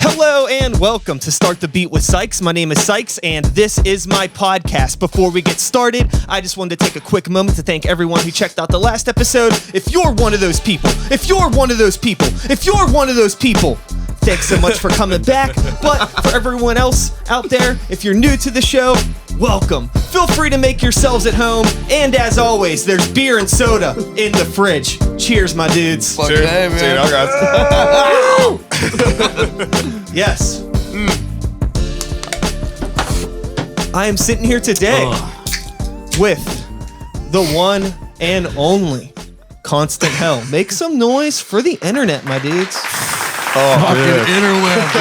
Hello and welcome to Start the Beat with Sykes. My name is Sykes and this is my podcast. Before we get started, I just wanted to take a quick moment to thank everyone who checked out the last episode. If you're one of those people, thanks so much for coming back. But for everyone else out there, if you're new to the show, welcome. Feel free to make yourselves at home. And as always, there's beer and soda in the fridge. Cheers, my dudes. Cheers. Hey, man. Yes. I am sitting here today with the one and only Constant Hell. Make some noise for the internet, my dudes. Oh, fucking interweb,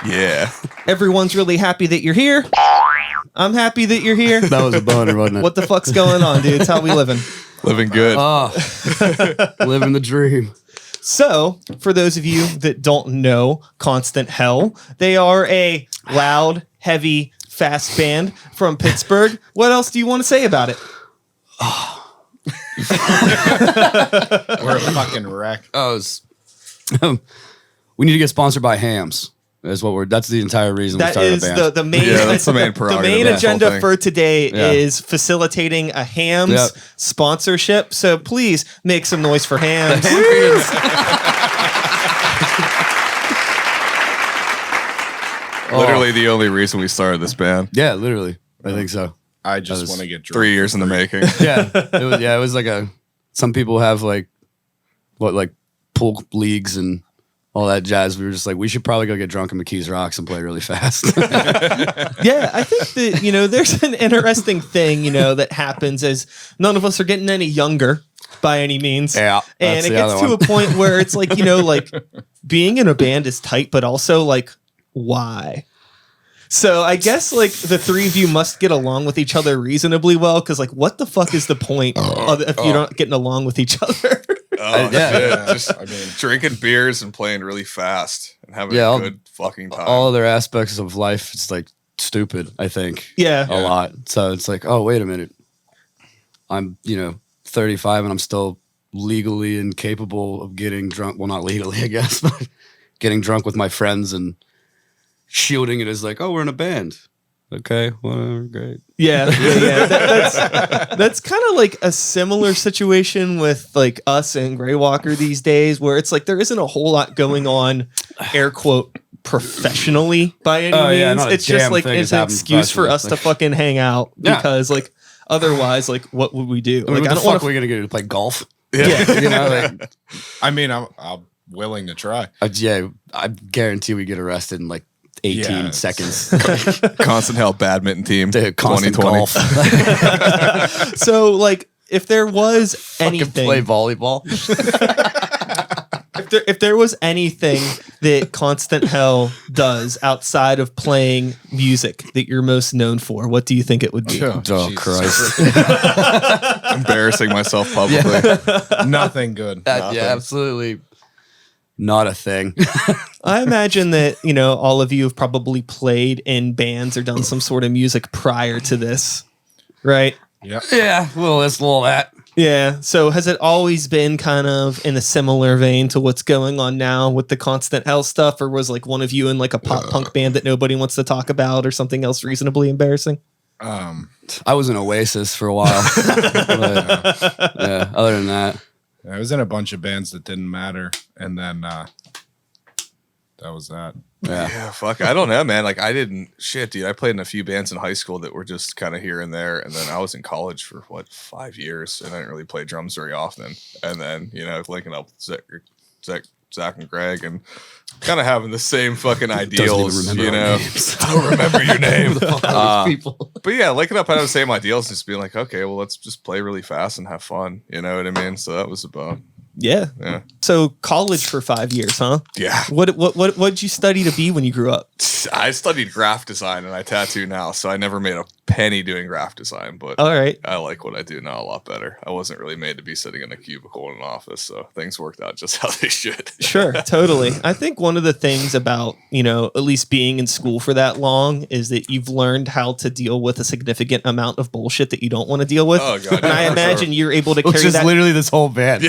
man. Yeah. Everyone's really happy that you're here. I'm happy that you're here. That was a boner, wasn't it? What the fuck's going on, dudes? How we living? Living good. Living the dream. So, for those of you that don't know Constant Hell, they are a loud, heavy, fast band from Pittsburgh. What else do you want to say about it? We're a fucking wreck. We need to get sponsored by Hams. That's the entire reason we started a band. That is the main. Yeah, that's the main prerogative. The main of this whole agenda thing. for today is facilitating a Hams sponsorship. So please make some noise for Hams. Literally the only reason we started this band. Yeah, literally. I think so. I just want to get drunk. 3 years in the making. Yeah. It was like some people have like pool leagues and all that jazz. We were just like, we should probably go get drunk in McKees Rocks and play really fast. Yeah, I think that, there's an interesting thing, that happens as none of us are getting any younger by any means. Yeah. And it gets to a point where it's like, like being in a band is tight, but also like, why? So I guess like the three of you must get along with each other reasonably well. Cause like, what the fuck is the point if you're not getting along with each other? Just drinking beers and playing really fast and having a good fucking time. All other aspects of life, it's like stupid, I think. Yeah. A lot. So it's like, oh, wait a minute. I'm, 35 and I'm still legally incapable of getting drunk. Well, not legally, I guess, but getting drunk with my friends and shielding it as like, oh, we're in a band. Okay, whatever, great. Yeah. That's kind of like a similar situation with like us and Grey Walker these days, where it's like there isn't a whole lot going on, air quote, professionally by any means. Yeah, it's just like it's an excuse for us to fucking hang out because like otherwise, like what would we do? I mean, like, what the fuck are we gonna do? Play golf? Yeah. I mean, I'm willing to try. I guarantee we get arrested in like 18 seconds. Constant Hell badminton team. Constant 2020. golf. So like if there was anything, play volleyball. if there was anything that Constant Hell does outside of playing music that you're most known for, what do you think it would be? Oh Christ. Embarrassing myself publicly. Nothing good. Yeah, absolutely not a thing. I imagine that, all of you have probably played in bands or done some sort of music prior to this, right? Yeah, well, that's a little that. Yeah. So has it always been kind of in a similar vein to what's going on now with the Constant Hell stuff? Or was like one of you in like a pop punk band that nobody wants to talk about or something else reasonably embarrassing? I was in Oasis for a while. But, other than that. I was in a bunch of bands that didn't matter. And then that was that. Yeah, fuck. I don't know, man. Like, I didn't. Shit, dude. I played in a few bands in high school that were just kind of here and there. And then I was in college for, 5 years. And I didn't really play drums very often. And then, linking up with Zach and Greg and kind of having the same fucking ideals, I don't remember your name. People. But yeah, linking up, I had the same ideals, just being like, okay, well, let's just play really fast and have fun. You know what I mean? So that was about. Yeah. So college for 5 years, huh? Yeah. What'd you study to be when you grew up? I studied graphic design and I tattoo now, so I never made a penny doing graphic design, but all right. I like what I do now a lot better. I wasn't really made to be sitting in a cubicle in an office, so things worked out just how they should. Sure, totally. I think one of the things about, at least being in school for that long is that you've learned how to deal with a significant amount of bullshit that you don't want to deal with. Oh, God. And I imagine you're able to carry Which is that. literally this whole band.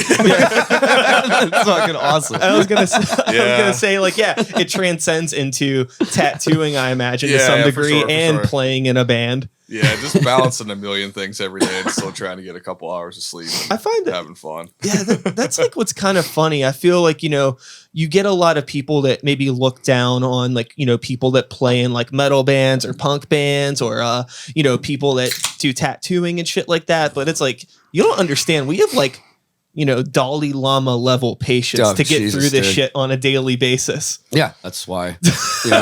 It's fucking awesome. I was gonna say, like, yeah, it transcends into tattooing, I imagine, to some Yeah, for degree, sure, for and sure. playing in a band. Yeah, just balancing a million things every day and still trying to get a couple hours of sleep. And I find that having fun. Yeah, that's like what's kind of funny. I feel like, you get a lot of people that maybe look down on, like, people that play in like metal bands or punk bands or, people that do tattooing and shit like that. But it's like, you don't understand. We have like, Dalai Lama level patience Oh, to get Jesus, through this dude. shit on a daily basis. Yeah, that's why this shit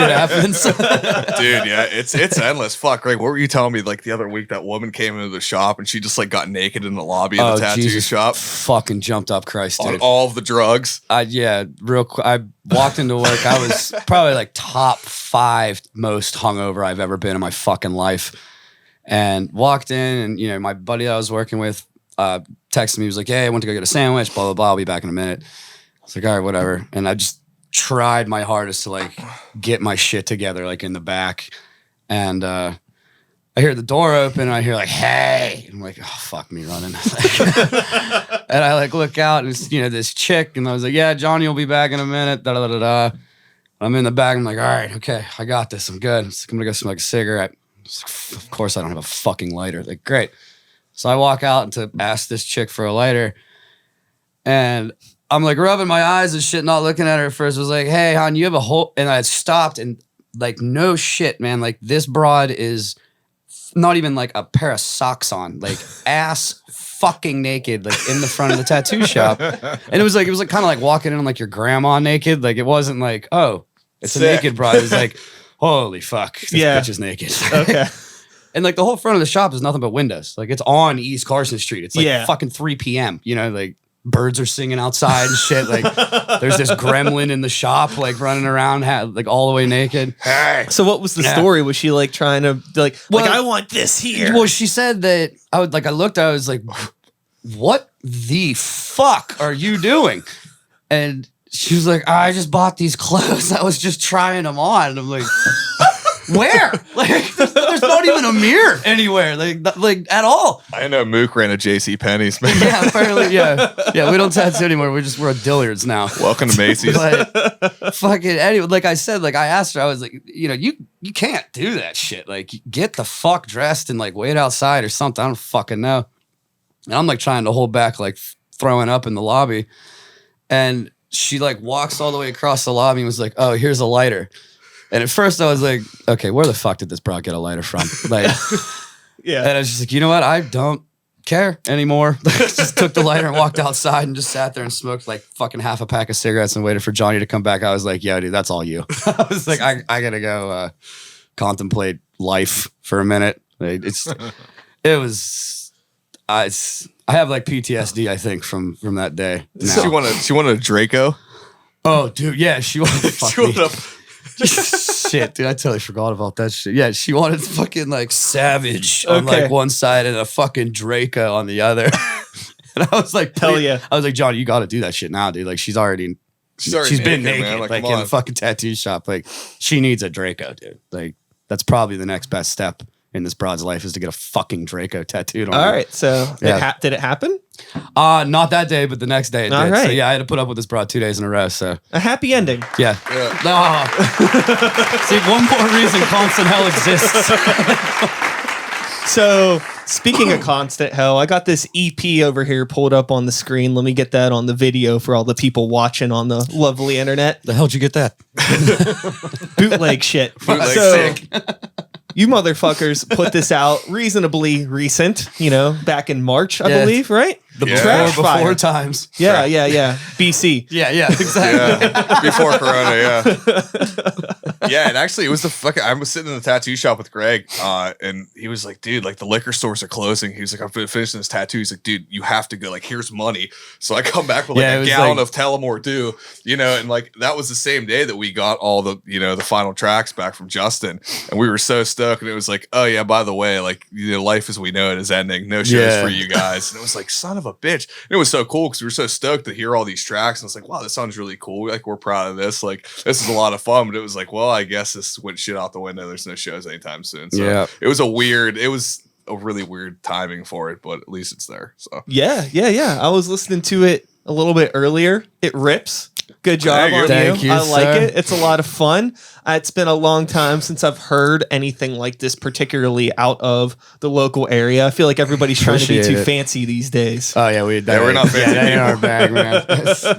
happens. Dude, yeah, it's endless. Fuck, Greg, what were you telling me like the other week? That woman came into the shop and she just like got naked in the lobby of the tattoo Jesus, shop fucking jumped up Christ, on dude. all of the drugs. Real quick. I walked into work. I was probably like top 5 most hungover I've ever been in my fucking life. And walked in, and my buddy that I was working with texted me. He was like, "Hey, I went to go get a sandwich. Blah blah blah. I'll be back in a minute." I was like, "All right, whatever." And I just tried my hardest to like get my shit together, like in the back. And I hear the door open. And I hear like, "Hey!" And I'm like, "Oh fuck me running." And I like look out, and it's this chick, and I was like, "Yeah, Johnny will be back in a minute." Da da da da. I'm in the back. I'm like, "All right, okay, I got this. I'm good." So I'm gonna go smoke a cigarette. Of course, I don't have a fucking lighter. Like, great. So I walk out to ask this chick for a lighter, and I'm like rubbing my eyes and shit, not looking at her at first. I was like, "Hey, hon, you have a whole," and I had stopped, and like, no shit, man. Like, this broad is not even like a pair of socks on, like ass fucking naked, like in the front of the tattoo shop. And it was like kind of like walking in like your grandma naked. Like, it wasn't like, oh, it's a naked broad. It was like, holy fuck, this bitch is naked. Okay. And like the whole front of the shop is nothing but windows. Like, it's on East Carson Street. It's like fucking 3 p.m. Like birds are singing outside and shit. Like, there's this gremlin in the shop, like running around, like all the way naked. Hey, So what was the story? Was she like trying to like I want this here? Well, she said that I looked, I was like, "What the fuck are you doing?" And she was like, "I just bought these clothes. I was just trying them on." And I'm like, where? Like, there's not even a mirror anywhere, like at all. I know Mook ran a JC Penney's, man. Yeah, apparently, yeah. We don't tattoo anymore. We're at Dillard's now. Welcome to Macy's. But fucking anyway, like I said, like I asked her, I was like, you can't do that shit. Like, get the fuck dressed and like wait outside or something. I don't fucking know. And I'm like trying to hold back, like throwing up in the lobby. And she like walks all the way across the lobby and was like, "Oh, here's a lighter." And at first I was like, okay, where the fuck did this broad get a lighter from? Like, Yeah. And I was just like, you know what? I don't care anymore. Just took the lighter and walked outside and just sat there and smoked like fucking half a pack of cigarettes and waited for Johnny to come back. I was like, "Yo, dude, that's all you." I was like, I gotta go contemplate life for a minute. Like, I have like PTSD, I think, from that day. She wanted a Draco. Oh, dude, yeah, she wanted to fuck She me. wanted Shit, dude, I totally forgot about that shit. Yeah, she wanted fucking like Savage on like one side and a fucking Draco on the other. And I was like, Hell yeah. I was like, "Johnny, you got to do that shit now, dude. Like, she's been naked, man. like come in on. a fucking tattoo shop. Like, she needs a Draco, dude. Like, that's probably the next best step in this broad's life is to get a fucking Draco tattooed on her. All right. So did it happen? Not that day, but the next day it All did. right. So yeah, I had to put up with this broad 2 days in a row. So A happy ending. yeah. See, one more reason constant hell exists. So speaking of constant hell, I got this EP over here pulled up on the screen. Let me get that on the video for all the people watching on the lovely internet. The hell'd you get that? Bootleg shit. Bootleg So sick. you motherfuckers put this out reasonably recent, back in March, I Yeah. believe, right? The Trash before fire. times. Yeah. BC. Yeah, exactly. Yeah, before Corona, yeah. Yeah, and actually, it was the fucking. I was sitting in the tattoo shop with Greg, and he was like, "Dude, like the liquor stores are closing." He was like, "I'm finishing this tattoo." He's like, "Dude, you have to go. Like, here's money." So I come back with like a gallon of Tullamore Dew, and like that was the same day that we got all the the final tracks back from Justin, and we were so stoked. And it was like, "Oh yeah, by the way, like life as we know it is ending. No shows for you guys." And it was like, son of a bitch. And it was so cool because we were so stoked to hear all these tracks. And it's like, wow, this sounds really cool. Like, we're proud of this. Like, this is a lot of fun. But it was like, well, I guess this went shit out the window. There's no shows anytime soon. So Yeah. it was a really weird timing for it, but at least it's there. So Yeah. I was listening to it a little bit earlier. It rips. Good job on Thank you, I like sir. it. It's a lot of fun. It's been a long time since I've heard anything like this, particularly out of the local area. I feel like everybody's trying to be Appreciate too it. fancy these days. Oh yeah, we're not fancy that ain't our people. bag,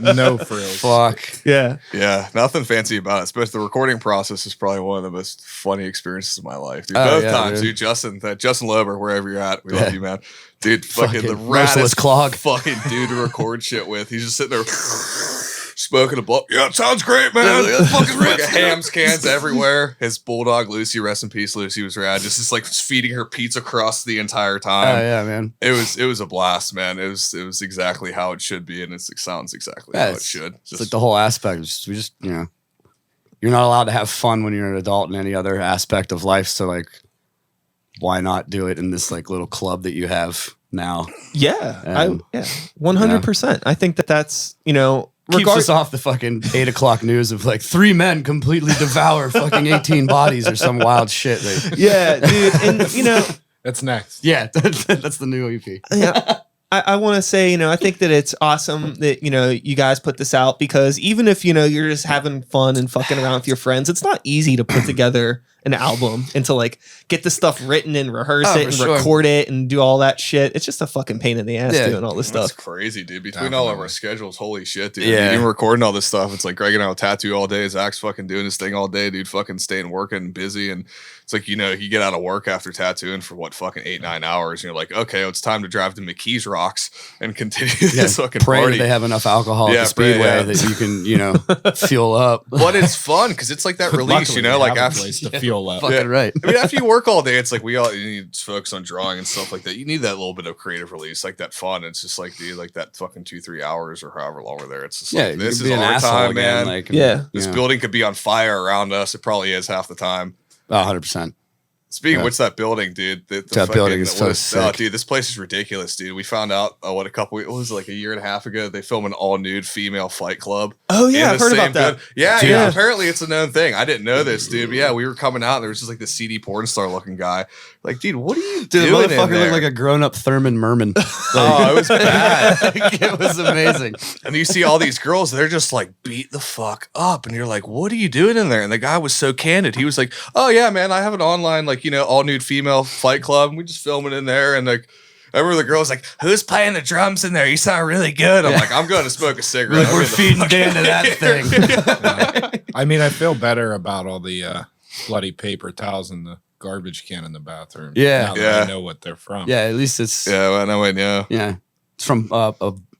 man. No frills. Fuck. Yeah. Yeah, nothing fancy about it. Especially the recording process is probably one of the most funny experiences of my life. Dude, Oh, both yeah, times, dude. dude. Justin Lober, wherever you're at, we love Yeah. you, man. Dude, fucking the Fucking merciless raddest clog. fucking dude to record shit with. He's just sitting there smoking a blunt. Yeah, it sounds great, man. Fucking hams cans everywhere. His bulldog Lucy, rest in peace, Lucy was rad. Just like feeding her pizza crust the entire Oh time. yeah, man. It was a blast, man. It was exactly how it should be, and it sounds exactly Yeah, how it should. It's like the whole aspect. We just you're not allowed to have fun when you're an adult in any other aspect of life. So like, why not do it in this like little club that you have now? Yeah. And, 100%. I think that's, Keeps us off the fucking 8 o'clock news of like 3 men completely devour fucking 18 bodies or some wild shit. Like, yeah, dude. And, That's next. yeah, that's the new EP. yeah, I want to say, I think that it's awesome that, you guys put this out, because even if, you're just having fun and fucking around with your friends, it's not easy to put together an album and to like get the stuff written and rehearse Oh, it for and sure. record it and do all that shit. It's just a fucking pain in the ass Yeah. doing all this That's stuff. crazy, dude. Between all of our Definitely. schedules, holy shit, dude. Yeah. Even recording all this stuff, it's like Greg and I will tattoo all day. Zach's fucking doing his thing all day, dude. Fucking staying working and busy. And it's like, you get out of work after tattooing for what, fucking 8-9 hours. And you're like, okay, well, it's time to drive to McKees Rocks and continue this fucking Pray party. that they have enough alcohol at Yeah, the pray, speedway yeah. that you can, fuel up. But it's fun because it's like that release, Luckily, like they have a after. place to fuel up. Fucking Yeah. right. I mean, after you work all day, it's like you need to focus on drawing and stuff like that. You need that little bit of creative release, like that fun. It's just like, dude, like that fucking 2-3 hours or however long we're there. It's just Yeah, like, this you is could be an our asshole time, again, man. like, Yeah. This yeah. building could be on fire around us. It probably is half the time. 100%. Speaking Yeah. of what's that building, dude? That building is so sick. dude, this place is ridiculous, dude. We found out like a year and a half ago, they film an all nude female fight club. Oh in yeah, the I've heard same about that. building. Yeah, Yeah. yeah. Apparently, it's a known thing. I didn't know this, dude. But yeah, we were coming out, and there was just like the CD porn star looking guy. Like, dude, what are you Dude, the doing? in motherfucker there? looked like a grown-up Thurman Merman. Oh, it was bad. It was amazing. And you see all these girls, they're just like beat the fuck up. And you're like, what are you doing in there? And the guy was so candid. He was like, oh, yeah, man, I have an online, all nude female fight club. And we just film it in there. And like, I remember the girl was like, who's playing the drums in there? You sound really good. I'm like, I'm going to smoke a cigarette. Like, we're feeding Dan to that thing. I mean, I feel better about all the bloody paper towels in the garbage can in the bathroom. Yeah. Now that Yeah. I know what they're from. Yeah, at least it's Yeah, well, no, wait, yeah. yeah. It's from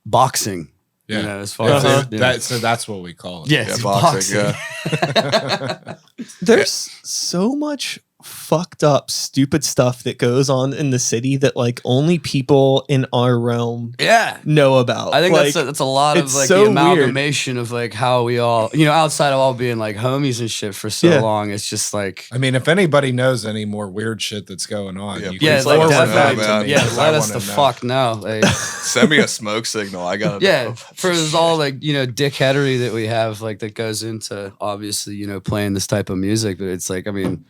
boxing. Yeah. You know, as far Uh-huh. as So that's what we call it. yeah, Yeah, it's boxing, yeah. There's so much fucked up, stupid stuff that goes on in the city that like only people in our realm yeah. know about. I think like, that's a lot of it's like so the weird. amalgamation of like how we all, outside of all being like homies and shit for so Yeah. long, it's just like I mean, if anybody knows any more weird shit that's going on, Yeah, you yeah, please like let us know, definitely, man. yeah, because I let us wanna the know. fuck know. Like, Send me a smoke signal. I got to yeah, for all like dickheadery that we have, like that goes into obviously playing this type of music, but it's like, I mean,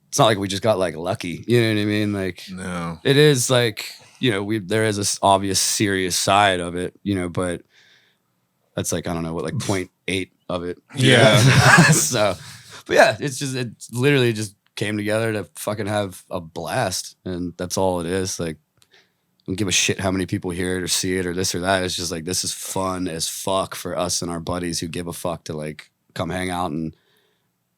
it's not like we just got like lucky, you know what I mean? Like No. it is like there is this obvious serious side of it, but that's like I don't know what like 0.8 of it. Yeah. So, but yeah, it literally just came together to fucking have a blast, and that's all it is. Like, don't give a shit how many people hear it or see it or this or that. It's just like this is fun as fuck for us and our buddies who give a fuck to like come hang out and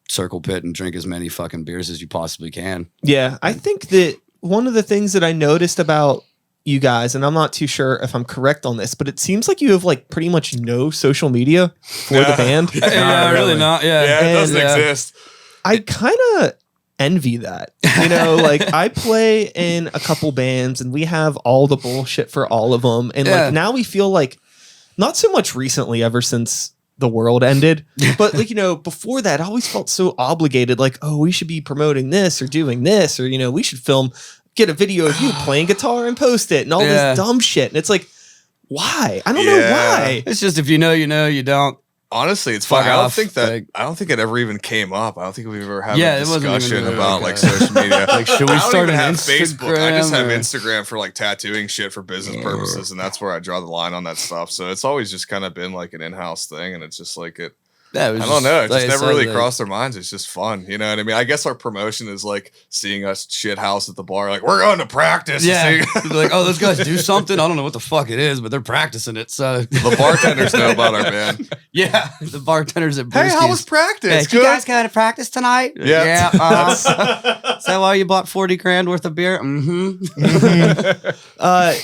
circle pit and drink as many fucking beers as you possibly can. Yeah, I think that one of the things that I noticed about you guys, and I'm not too sure if I'm correct on this, but it seems like you have like pretty much no social media for the band. Yeah, really not. Yeah, Yeah, it And, doesn't exist. I kind of envy that. Like I play in a couple bands and we have all the bullshit for all of them. And Yeah. like now we feel like not so much recently ever since the world ended, but like, before that I always felt so obligated. Like, oh, we should be promoting this or doing this, or, we should get a video of you playing guitar and post it and all Yeah. this dumb shit. And it's like, why? I don't know Yeah. why. It's just if you know, you don't. Honestly, it's Fuck fine. I don't off, think that. like- I don't think it ever even came up. I don't think we've ever had Yeah, a it wasn't even discussion really about like like a- social media. Like, should we I don't start even an have Facebook. I just have Instagram or- Instagram for like tattooing shit for business purposes, and that's where I draw the line on that stuff. So it's always just kind of been like an in-house thing, and it's just like it. Yeah, it was I don't know. It like just I never said, really like- crossed their minds. It's just fun. You know what I mean? I guess our promotion is like seeing us shit house at the bar. Like, we're going to practice. Yeah, like, oh, those guys do something. I don't know what the fuck it is, but they're practicing it. So The bartenders know about our band. yeah, the bartenders at Hey, Brewski's. how was practice? Hey, Good? you guys got to practice tonight? Yeah. Is that why you bought 40 grand worth of beer?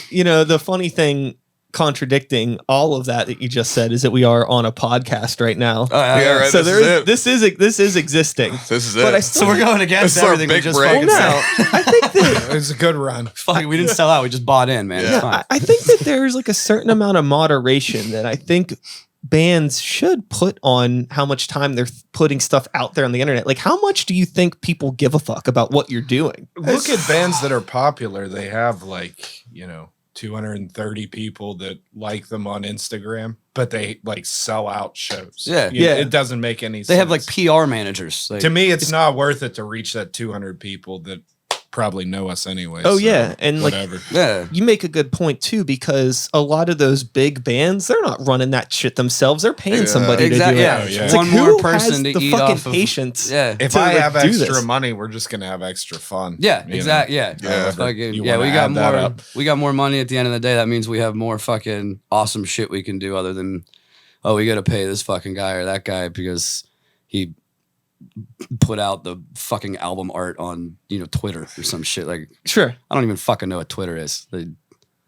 You know, the funny thing contradicting all of that you just said is that we are on a podcast right now. Yeah, right. So this is it. this is existing. This is it. But I So we're going against This is our everything we big just break. fucking Well, said. no, I think that It was a good run. Fuck, we didn't sell out. We just bought in, man. Yeah. It's fine. I think that there's like a certain amount of moderation that I think bands should put on how much time they're putting stuff out there on the internet. Like, how much do you think people give a fuck about what you're doing? Look at bands that are popular. They have like, 230 people that like them on Instagram, but they like sell out shows. Yeah. Yeah. It doesn't make any sense. They have like PR managers. Like, to me, it's not worth it to reach that 200 people that probably know us anyway. Oh, so yeah, and, like, whatever. yeah. You make a good point too, because a lot of those big bands, they're not running that shit themselves. They're paying Yeah. somebody Exactly. to do Yeah. it. Oh, yeah. It's One like, more who person has to the eat fucking off of. patience? Yeah. If to, I like, have do extra this. money, we're just gonna have extra fun. Yeah, you know? exactly. Yeah. Yeah. Fucking, You yeah, wanna we got add that more. up? We got more money at the end of the day. That means we have more fucking awesome shit we can do other than, oh, we got to pay this fucking guy or that guy because he put out the fucking album art on Twitter or some shit. Like, Sure. I don't even fucking know what Twitter is. They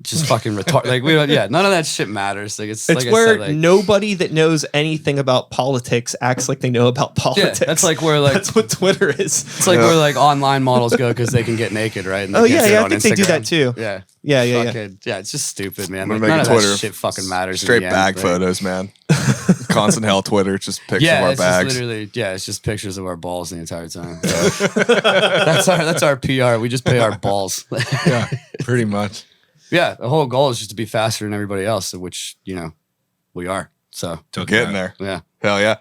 just fucking retard. Like, we don't. Yeah, none of that shit matters. Like, it's It's like where I said, like, nobody that knows anything about politics acts like they know about yeah, politics. that's like where like that's what Twitter is. it's like where like online models go because they can get naked, right? And they Oh can't yeah, do it yeah. I on think they do Instagram. that too. Yeah. Yeah. Fucking, yeah, it's just stupid, man. I'm Like, gonna none make of a Twitter that shit fucking matters. in Straight the end, bag but- photos, man. Constant hell Twitter, just pictures Yeah, of our it's bags. just literally, it's just pictures of our balls the entire time. that's our PR. We just pay our balls. Yeah, pretty much. Yeah, the whole goal is just to be faster than everybody else, which we are. So We're getting there. yeah, Hell yeah.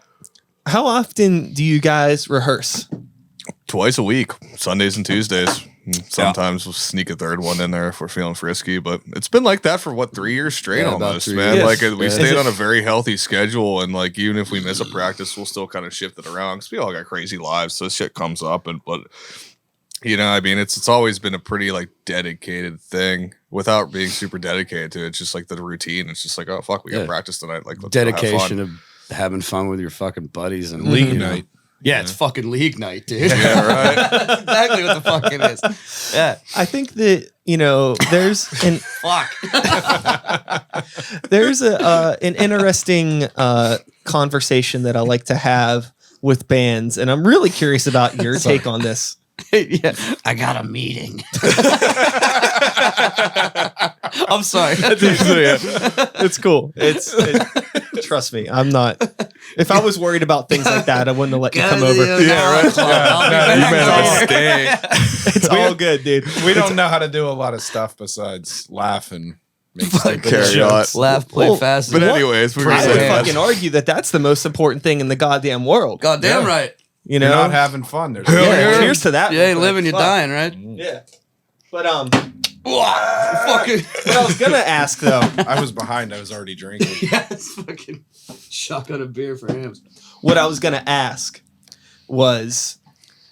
How often do you guys rehearse? Twice a week, Sundays and Tuesdays. Sometimes we'll sneak a third one in there if we're feeling frisky, but it's been like that for 3 years straight Yeah, about almost, 3 man. years. Like we Yeah. stayed on a very healthy schedule, and like even if we miss a practice, we'll still kind of shift it around because we all got crazy lives, so shit comes up. But I mean, it's always been a pretty like dedicated thing without being super dedicated to it. It's just like the routine. It's just like, oh fuck, we got Yeah. practice tonight. Like let's go have dedication fun. of having fun with your fucking buddies and League night. Yeah, it's fucking league night, dude. Yeah, right. That's exactly what the fuck it is. Yeah, I think that there's fuck. there's an interesting conversation that I like to have with bands, and I'm really curious about your take on this. Yeah, I got a meeting. I'm sorry. It's cool. Trust me, I'm not. If I was worried about things like that, I wouldn't have let you come over. Yeah, right. You made a mistake. It's all good, dude. We don't know how to do a lot of stuff besides laugh and make stupid carry jokes. on. Laugh, play Well, fast. But and- anyways, we were I would saying fucking argue that that's the most important thing in the goddamn world. Goddamn Yeah. right. You You're know, not having fun. There's Hell yeah, yeah. cheers to that. You ain't my friend. living, you're Fuck. dying, right? Yeah, but Fucking. what I was gonna ask though, I was behind. I was already drinking. Yeah, it's fucking shotgun of beer for him. what I was gonna ask was,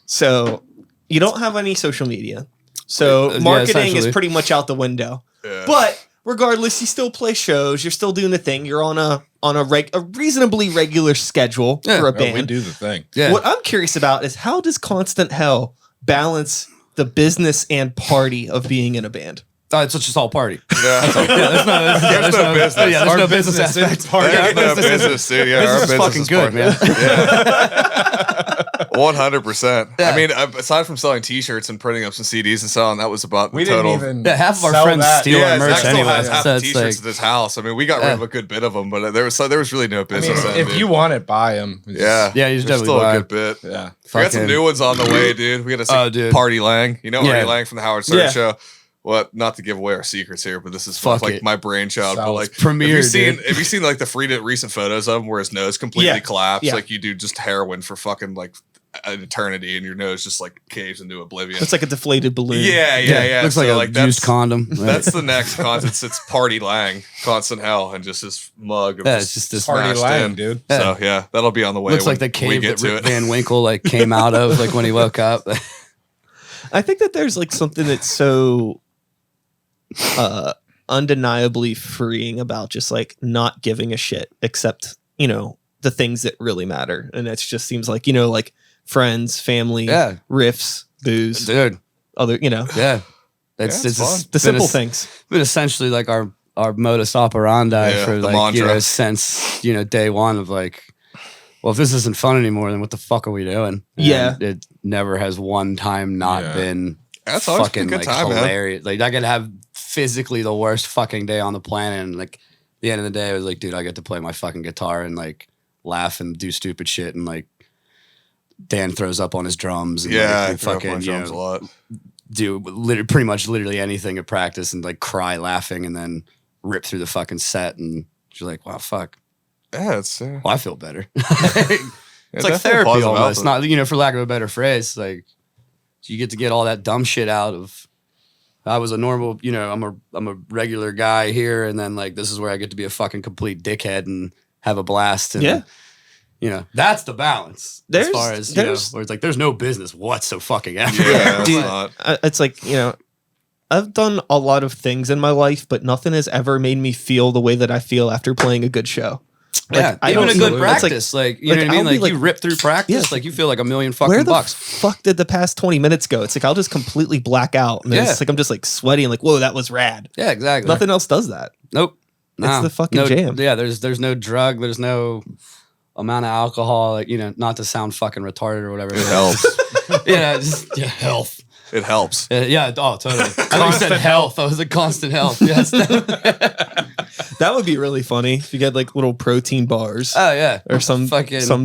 so you don't have any social media, so Yeah, marketing is essentially. pretty much out the window. Yeah. But regardless, you still play shows. You're still doing the thing. You're on a reasonably regular schedule Yeah. for a Well, we band. do the thing. Yeah. What I'm curious about is how does Constant Hell balance the business and party of being in a band? It's just all party. Yeah. Yeah, there's no business. Yeah, there's Our no business business is aspect. party. There's Yeah, no business, dude. Yeah, our Business is fucking good, part- man. 100%. Yeah. I mean, aside from selling T-shirts and printing up some CDs and selling, that was about We the total. didn't even. Yeah, half of our sell friends that. steal Yeah, our merch Zach still anyway. has half So the it's T-shirts like, at this house. I mean, we got rid Yeah. of a good bit of them, but there was really no I mean, business. then, if dude. you want it, buy them. yeah, Yeah, you there's should definitely still buy a 'em. good bit. Yeah. We got some Fucking- new ones on the way, dude. We got to see Oh, dude. Party Lang. You know Yeah. Party Lang from the Howard Stern Yeah. show. Well, not to give away our secrets here, but this is Fuck like it. my brainchild. But Sounds like, premiere, have dude. you seen like the recent photos of him where his nose completely Yeah. collapsed? Yeah. Like you do just heroin for fucking like an eternity, and your nose just like caves into oblivion. It's like a deflated balloon. Yeah. Looks So, like a used condom. That's the next constant. It's Party Lang, Constant Hell, and just this mug of Yeah, it's just this Party smashed Lang, in. dude. So yeah, that'll be on the way. Looks like when the we cave get that to Rip it. Van Winkle like came out of like when he woke up. I think that there's like something that's so undeniably freeing about just like not giving a shit, except, you know, the things that really matter. And it just seems like, you know, like friends, family, Yeah. riffs, booze, Dude, other, you know, yeah. It's it's fun. the simple things. But essentially like our modus operandi Yeah, for the like, you mantra. know, since, you know, day one of like, well, if this isn't fun anymore, then what the fuck are we doing? Yeah. And it never has one time not Yeah. been That's always been fucking a good like time, man. hilarious. Like I could have physically the worst fucking day on the planet, and like at the end of the day, I was like, dude, I get to play my fucking guitar and like laugh and do stupid shit, and like Dan throws up on his drums. And, Yeah, like, I we throw up fucking on drums a lot. do pretty much literally anything at practice and like cry laughing, and then rip through the fucking set, and she's like, wow, fuck. Yeah, it's Well, I feel better. it's It's like therapy almost. Not, you know, for lack of a better phrase, like you get to get all that dumb shit out of. I was a normal, you know, I'm a regular guy here, and then like this is where I get to be a fucking complete dickhead and have a blast. And, Yeah. you know, that's the balance. There's- as far as you know, there's- where it's like there's no business whatsoever. Yeah, Dude, it's not. It's like, you know, I've done a lot of things in my life, but nothing has ever made me feel the way that I feel after playing a good show. Like, Yeah, I even don't a good know, it's like- practice, like you know what I I'll mean. be Like you rip through practice, Yeah. like you feel like a million fucking Where the bucks. fuck did the past 20 minutes go? It's like I'll just completely black out. And Yeah. it's like I'm just like sweaty and like, whoa, that was rad. Yeah, exactly. Nothing else does that. Nope. It's the fucking jam. Yeah, there's no drug, there's no amount of alcohol, like, you know, not to sound fucking retarded or whatever. It helps. Yeah, health. It helps. Yeah, oh, totally. I thought you said health. I was like constant health. Yes. That would be really funny if you get like little protein bars Oh yeah. or some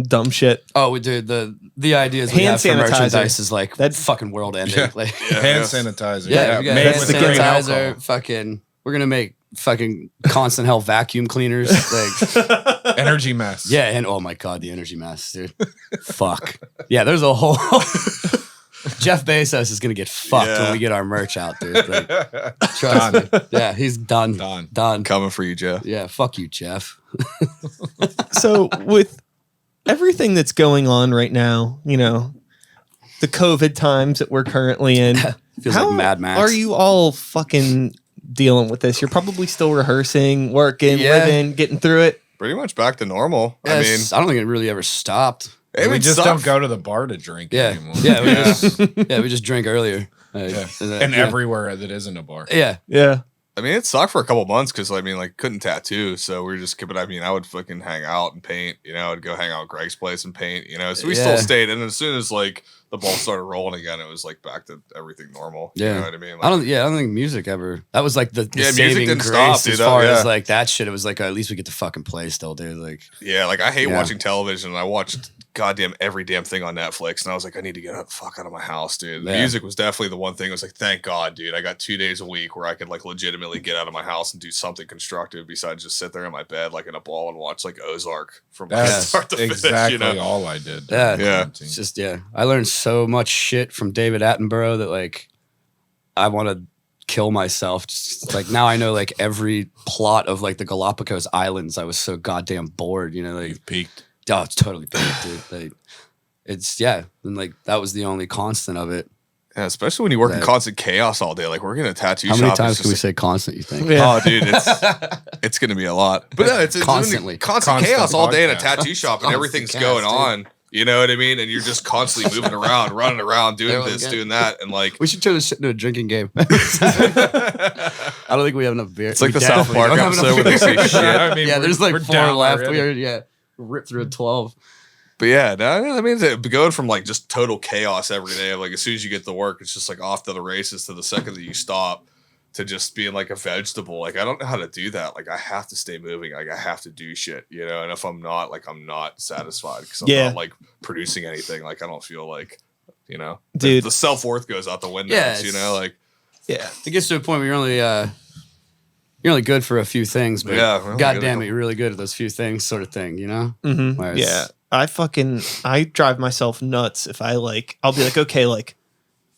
dumb shit. Oh, we do the ideas we Hand have for sanitizer. merchandise is like That- fucking world ending. Yeah. Like, Hand sanitizer. yeah, we got made hand with green sanitizer. alcohol. Fucking, we're gonna make fucking constant hell vacuum cleaners. Like, Energy mess. yeah, and oh my god, the energy mask, dude. Fuck. Yeah, there's a whole. Jeff Bezos is gonna get fucked Yeah. when we get our merch out, dude. Like, trust me. Yeah, he's done. Done. Coming for you, Jeff. Yeah, fuck you, Jeff. So with everything that's going on right now, you know, the COVID times that we're currently in, Feels how like Mad Max. are you all fucking dealing with this? You're probably still rehearsing, working, Yeah. living, getting through it. Pretty much back to normal. Yeah, I mean, I don't think it really ever stopped. it We would just suck. don't go to the bar to drink Yeah, anymore. yeah, we just drink earlier. Like, Yeah. yeah. And everywhere that isn't a bar. Yeah, Yeah. I mean, it sucked for a couple months because I mean, like, couldn't tattoo, so we were just. But I mean, I would fucking hang out and paint. You know, I'd go hang out at Greg's place and paint. You know, so we Yeah. still stayed. And as soon as like the ball started rolling again, it was like back to everything normal. Yeah. You know what I mean? Like, I don't think music ever. That was like the Yeah, music saving didn't grace stop, as dude. far Yeah. as like that shit. It was like at least we get to fucking play still, dude. Like, yeah, like I hate Yeah. watching television. And I watched goddamn every damn thing on Netflix, and I was like, I need to get the fuck out of my house, dude. The Yeah. music was definitely the one thing. I was like, thank God, dude. I got 2 days a week where I could like legitimately get out of my house and do something constructive besides just sit there in my bed like in a ball and watch like Ozark from like, That's start to exactly finish. You know? all I did. Yeah. Yeah. it's just I learned so much shit from David Attenborough that like I want to kill myself. Just like now I know like every plot of like the Galapagos Islands. I was so goddamn bored, you know. Like, You've peaked. oh, it's totally bad, dude. Like, it's and like that was the only constant of it. Yeah, especially when you work in That- constant chaos all day. Like we're gonna tattoo How shop. many it's times just can we like- say constant? You think? Yeah. Oh, dude, it's gonna be a lot. But no, it's Constantly. constant Constant chaos all day in a podcast. tattoo shop, and Constant everything's chaos, going dude. on. You know what I mean? And you're just constantly moving around, running around, doing Everyone this, get- doing that, and like We should turn this shit into a drinking game. I don't think we have enough beer. it's like We the South definitely Park don't have episode where enough they beer. say shit. I mean, Yeah, we're- there's like we're 4 down left. already. We are ripped through a 12. But yeah, no, I mean, going from like just total chaos every day, like as soon as you get to work, it's just like off to the races to the second that you stop, to just being like a vegetable. Like I don't know how to do that. Like I have to stay moving. Like I have to do shit, you know. And if I'm not, like I'm not satisfied because I'm Yeah. not like producing anything. Like I don't feel like, you know, Dude. the self worth goes out the window. Yeah, you know, like Yeah. It gets to a point where you're only good for a few things, but Yeah, we're only God good damn at it, you're really good at those few things, sort of thing, you know? Mm-hmm. Whereas- Yeah. I drive myself nuts if I'll be like, okay, like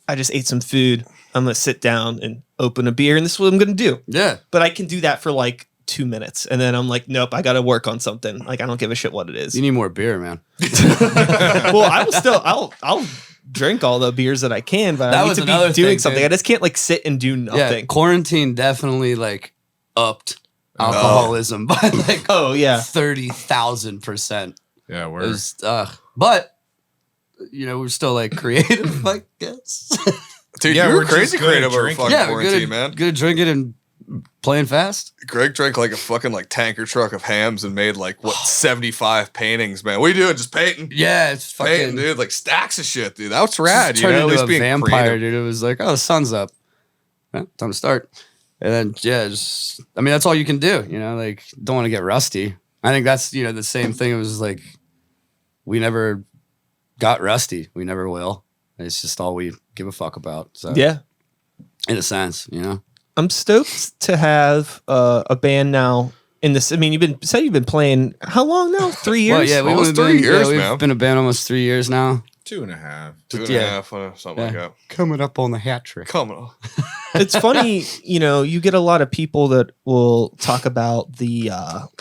I just ate some food. I'm going to sit down and open a beer and this is what I'm going to do. Yeah. But I can do that for like 2 minutes. And then I'm like, nope, I got to work on something. Like, I don't give a shit what it is. You need more beer, man. Well, I'll drink all the beers that I can, but That I need was to another be doing thing, something. dude. I just can't like sit and do Yeah, nothing. quarantine definitely like upped alcoholism by like Oh yeah. 30,000%. Yeah, It we're was, but you know, we're still like creative, I guess. Dude, Yeah, you we're were just crazy good at creative over drinking. fucking Yeah, we're quarantine, good man. at drinking and playing fast. Greg drank like a fucking like tanker truck of hams and made like 75 paintings, man. What are you doing? Just painting? Yeah, it's Painting, fucking dude. Like stacks of shit, dude. That's rad. You turned know, at into least a being vampire, creative. dude. It was like, oh, the sun's up. Yeah, time to start. And then I mean, that's all you can do, you know, like don't want to get rusty. I think that's, you know, the same thing. It was like we never got rusty. We never will. It's just all we give a fuck about. So Yeah. in a sense, you know. I'm stoked to have a band now in this. I mean, you've been playing how long now? 3 years? Well, yeah, we've Almost only 3 years, we've man. been a band almost 3 years now. 2.5. Two and Yeah. a half, something like that. Coming up on the hat trick. Come on. It's funny, you know, you get a lot of people that will talk about the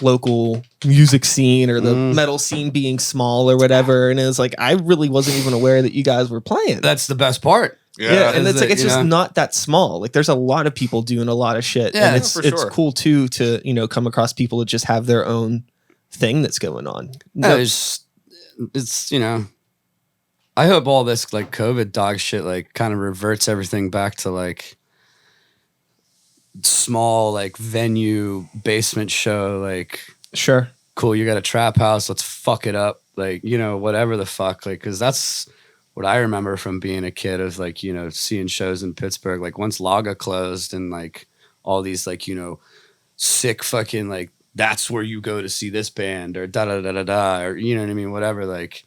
local music scene or the metal scene being small or whatever. And it's like, I really wasn't even aware that you guys were playing. That's the best part. Yeah. And it's like, it's you just know? not that small. Like there's a lot of people doing a lot of shit. Yeah, and it's for sure. cool too to, you know, come across people that just have their own thing that's going on. No, it's you know, I hope all this like COVID dog shit like kind of reverts everything back to like small like venue basement show, like Sure. cool, you got a trap house, let's fuck it up, like, you know, whatever the fuck, like, because that's what I remember from being a kid of like, you know, seeing shows in Pittsburgh, like once Laga closed and like all these like, you know, sick fucking like that's where you go to see this band or da da da da da or you know what I mean, whatever, like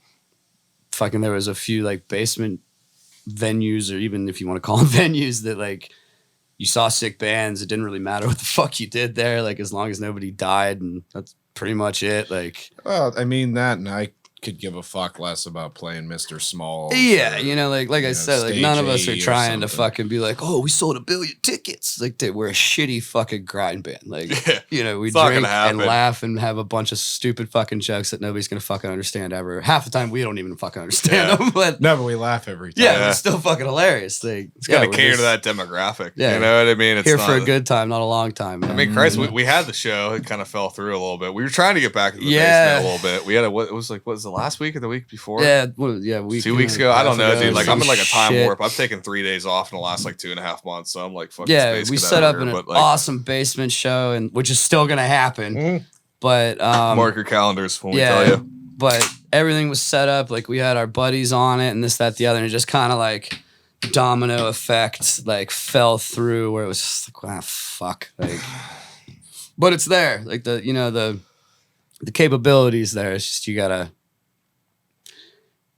fucking there was a few like basement venues or even if you want to call them venues that like you saw sick bands. It didn't really matter what the fuck you did there, like as long as nobody died, and that's pretty much it. Like, Well, I mean that, and I could give a fuck less about playing Mr. Small. yeah, you know, like I know, said, like Stage none of us A are or trying to something. fucking be like, oh, we sold 1 billion tickets. Like, dude, we're a shitty fucking grind band. Like, Yeah, you know, we it's not drink gonna happen. and laugh and have a bunch of stupid fucking jokes that nobody's gonna fucking understand ever. Half the time, we don't even fucking understand Yeah. them, but No, but we laugh every time. yeah, Yeah. it's still fucking hilarious. Like, It's got to we're cater just to that demographic. Yeah. You know what I mean? It's here not for a good time, not a long time. Man. I mean, Christ, we had the show. It kind of fell through a little bit. We were trying to get back to the Yeah. basement a little bit. We had what was the last week or the week before? yeah, Week 2 weeks ago. I don't know, dude. Like I'm in like a time shit. warp. I've taken 3 days off in the last like 2.5 months, so I'm like fucking. Yeah, space we cadet set up over an here, but, like, awesome basement show, and which is still gonna happen. Mhm. But mark your calendars when we yeah, tell you. but everything was set up. Like we had our buddies on it, and this, that, the other, and it just kind of like domino effect, like fell through where it was just like, fuck. Like, but it's there. Like the the capabilities there. It's just you gotta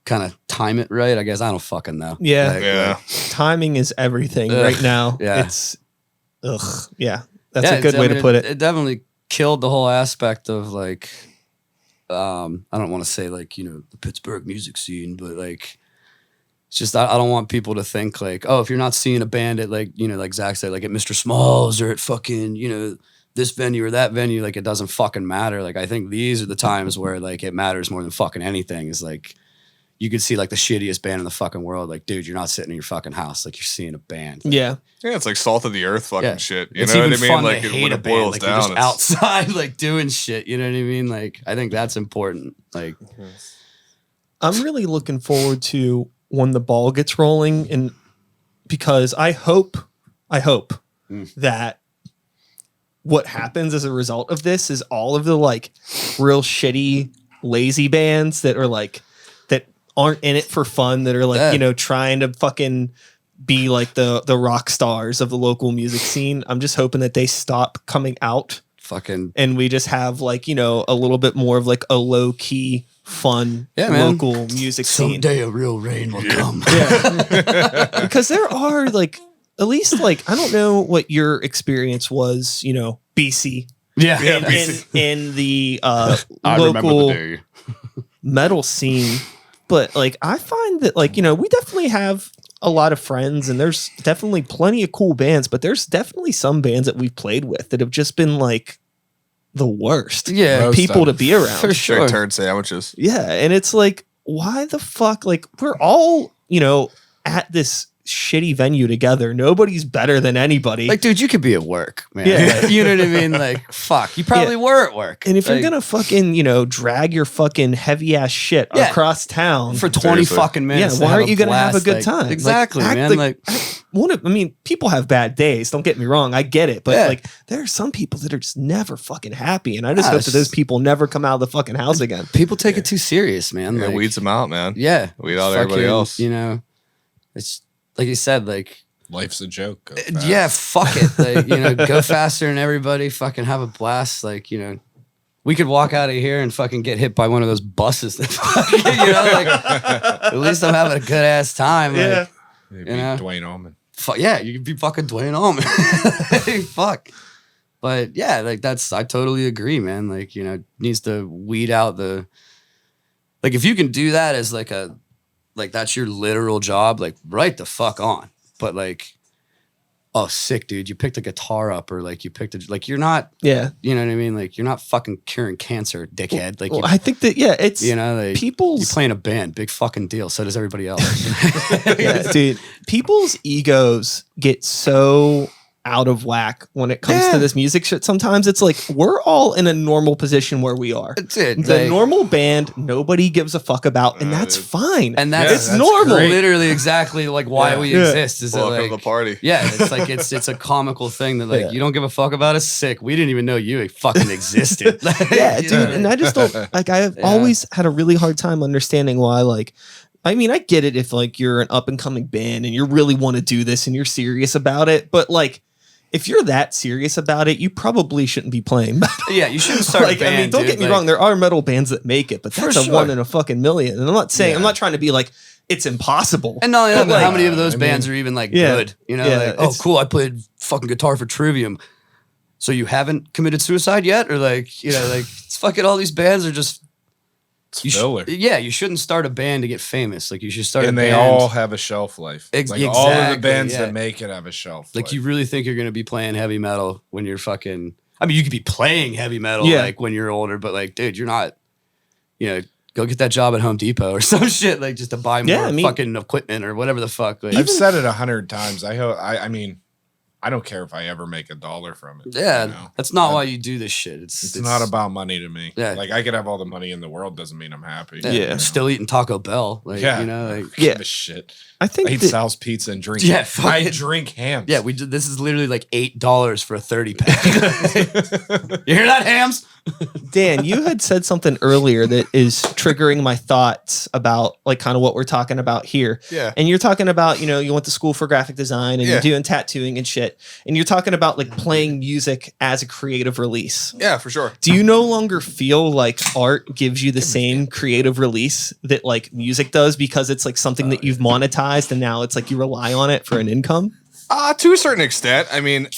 kind of time it right. I guess I don't fucking know. Yeah. Like, Yeah. Timing is everything Ugh, right now. yeah. It's yeah. That's yeah, a good way to put it. It definitely killed the whole aspect of like, I don't want to say like, you know, the Pittsburgh music scene, but like, it's just, I don't want people to think like, oh, if you're not seeing a band at like, you know, like Zach said, like at Mr. Smalls or at fucking, you know, this venue or that venue, like it doesn't fucking matter. Like, I think these are the times where like it matters more than fucking anything is like, you could see like the shittiest band in the fucking world. Like, dude, you're not sitting in your fucking house. Like you're seeing a band. Yeah. Yeah, it's like salt of the earth fucking Yeah. shit. You It's know even what I mean? fun Like to hate when a it band. boils Like you're down, just it's- outside, like doing shit. You know what I mean? Like I think that's important. Like I'm really looking forward to when the ball gets rolling, and because I hope that what happens as a result of this is all of the like real shitty lazy bands that are like that aren't in it for fun, that are like, Yeah. you know, trying to fucking be like the rock stars of the local music scene. I'm just hoping that they stop coming out fucking and we just have like, you know, a little bit more of like a low key fun Yeah, man. local music scene. someday a real rain will come. Yeah. Because there are like at least like I don't know what your experience was, you know, BC. Yeah. In the I remember the local day. metal scene. But like I find that like, you know, we definitely have a lot of friends and there's definitely plenty of cool bands, but there's definitely some bands that we've played with that have just been like the worst Yeah. people to be around. For Straight sure. turd sandwiches. Yeah. And it's like, why the fuck? Like, we're all, you know, at this shitty venue together. Nobody's better than anybody. Like, dude, you could be at work, man. Yeah. Like, you know what I mean? Like, fuck. You probably were at work. and if like, you're gonna fucking, you know, drag your fucking heavy ass shit Yeah. across town for 20 Seriously. fucking minutes. why to aren't you gonna have a blast, good like, time? Like, Exactly, act man. like- I mean, people have bad days. Don't get me wrong. I get it. But Yeah. like, there are some people that are just never fucking happy. And I just Yeah, hope it's that those just- people never come out of the fucking house again. people take it too serious, man. Yeah, like, weeds them out, man. Yeah. Weed out everybody Fucking, else. You know, it's like you said, like, Life's a joke. Go yeah, fast. fuck it. Like, you know, go faster than everybody. Fucking have a blast. Like, you know, we could walk out of here and fucking get hit by one of those buses. That fucking, you know, like, at least I'm having a good ass time. Like, Maybe you know? Dwayne Allman. yeah, you could be fucking Dwayne Allman. Fuck. But yeah, like I totally agree, man. Like, you know, needs to weed out like if you can do that as like that's your literal job, like right the fuck on. But like, oh, sick, dude, you picked a guitar up or like you picked like you're not, Yeah. you know what I mean? Like you're not fucking curing cancer, dickhead. Like, Well, I think that, yeah, it's, you know, like you people's, play in a band, big fucking deal. So does everybody else. yeah, dude, people's egos get so out of whack when it comes Yeah. to this music shit. Sometimes it's like we're all in a normal position where we are. Dude, The like- normal band nobody gives a fuck about, and that's fine. And Yeah, that's it's normal. great. literally exactly like why we Yeah. exist. Is that Welcome like, to the party. yeah, it's like it's a comical thing that like Yeah. you don't give a fuck about us. Sick. We didn't even know you fucking existed. Like, Yeah, you dude, know? and I just don't like. I've Yeah. always had a really hard time understanding why. Like, I mean, I get it if like you're an up and coming band and you really want to do this and you're serious about it, but like, if you're that serious about it, you probably shouldn't be playing metal. Yeah, you shouldn't start. Like, a band, I mean, don't dude. get me Like, wrong. There are metal bands that make it, but For that's a sure. 1 in a fucking million. And I'm not saying, I'm Yeah. not trying to be like, it's impossible. And not only that, But, but how like, many of those I bands mean, are even like yeah, good? You know, yeah, like, oh, it's- cool, I played fucking guitar for Trivium. So you haven't committed suicide yet, or like, you know, like it's fucking all these bands are just. It's You filler. yeah, you shouldn't start a band to get famous. Like you should start And a they band. all have a shelf life. Ex- Like all of the exactly, bands yeah. that make it have a shelf Like life. you really think you're gonna be playing heavy metal when you're fucking. I mean, you could be playing heavy metal Yeah. like when you're older, but like, dude, you're not. You know, go get that job at Home Depot or some shit, like just to buy more Yeah, I mean- fucking equipment or whatever the fuck. Like, I've said it 100 times. I mean, I don't care if I ever make $1 from it. yeah, you know? that's not I- why you do this shit. It's not about money to me. Yeah. Like I could have all the money in the world, doesn't mean I'm happy. Yeah, Yeah. You know? still eating Taco Bell. Like, Yeah. you know, like Yeah. Give a shit. I I think eat that, Sal's pizza and drink. Yeah, I fucking- drink hams. yeah, we did. This is literally like $8 for a 30 pack. You hear that, hams? Dan, you had said something earlier that is triggering my thoughts about like kind of what we're talking about here. Yeah. And you're talking about, you know, you went to school for graphic design and Yeah. you're doing tattooing and shit. And you're talking about like playing music as a creative release. Yeah, for sure. Do you no longer feel like art gives you the same creative release that like music does because it's like something that you've monetized and now it's like you rely on it for an income? To a certain extent. I mean,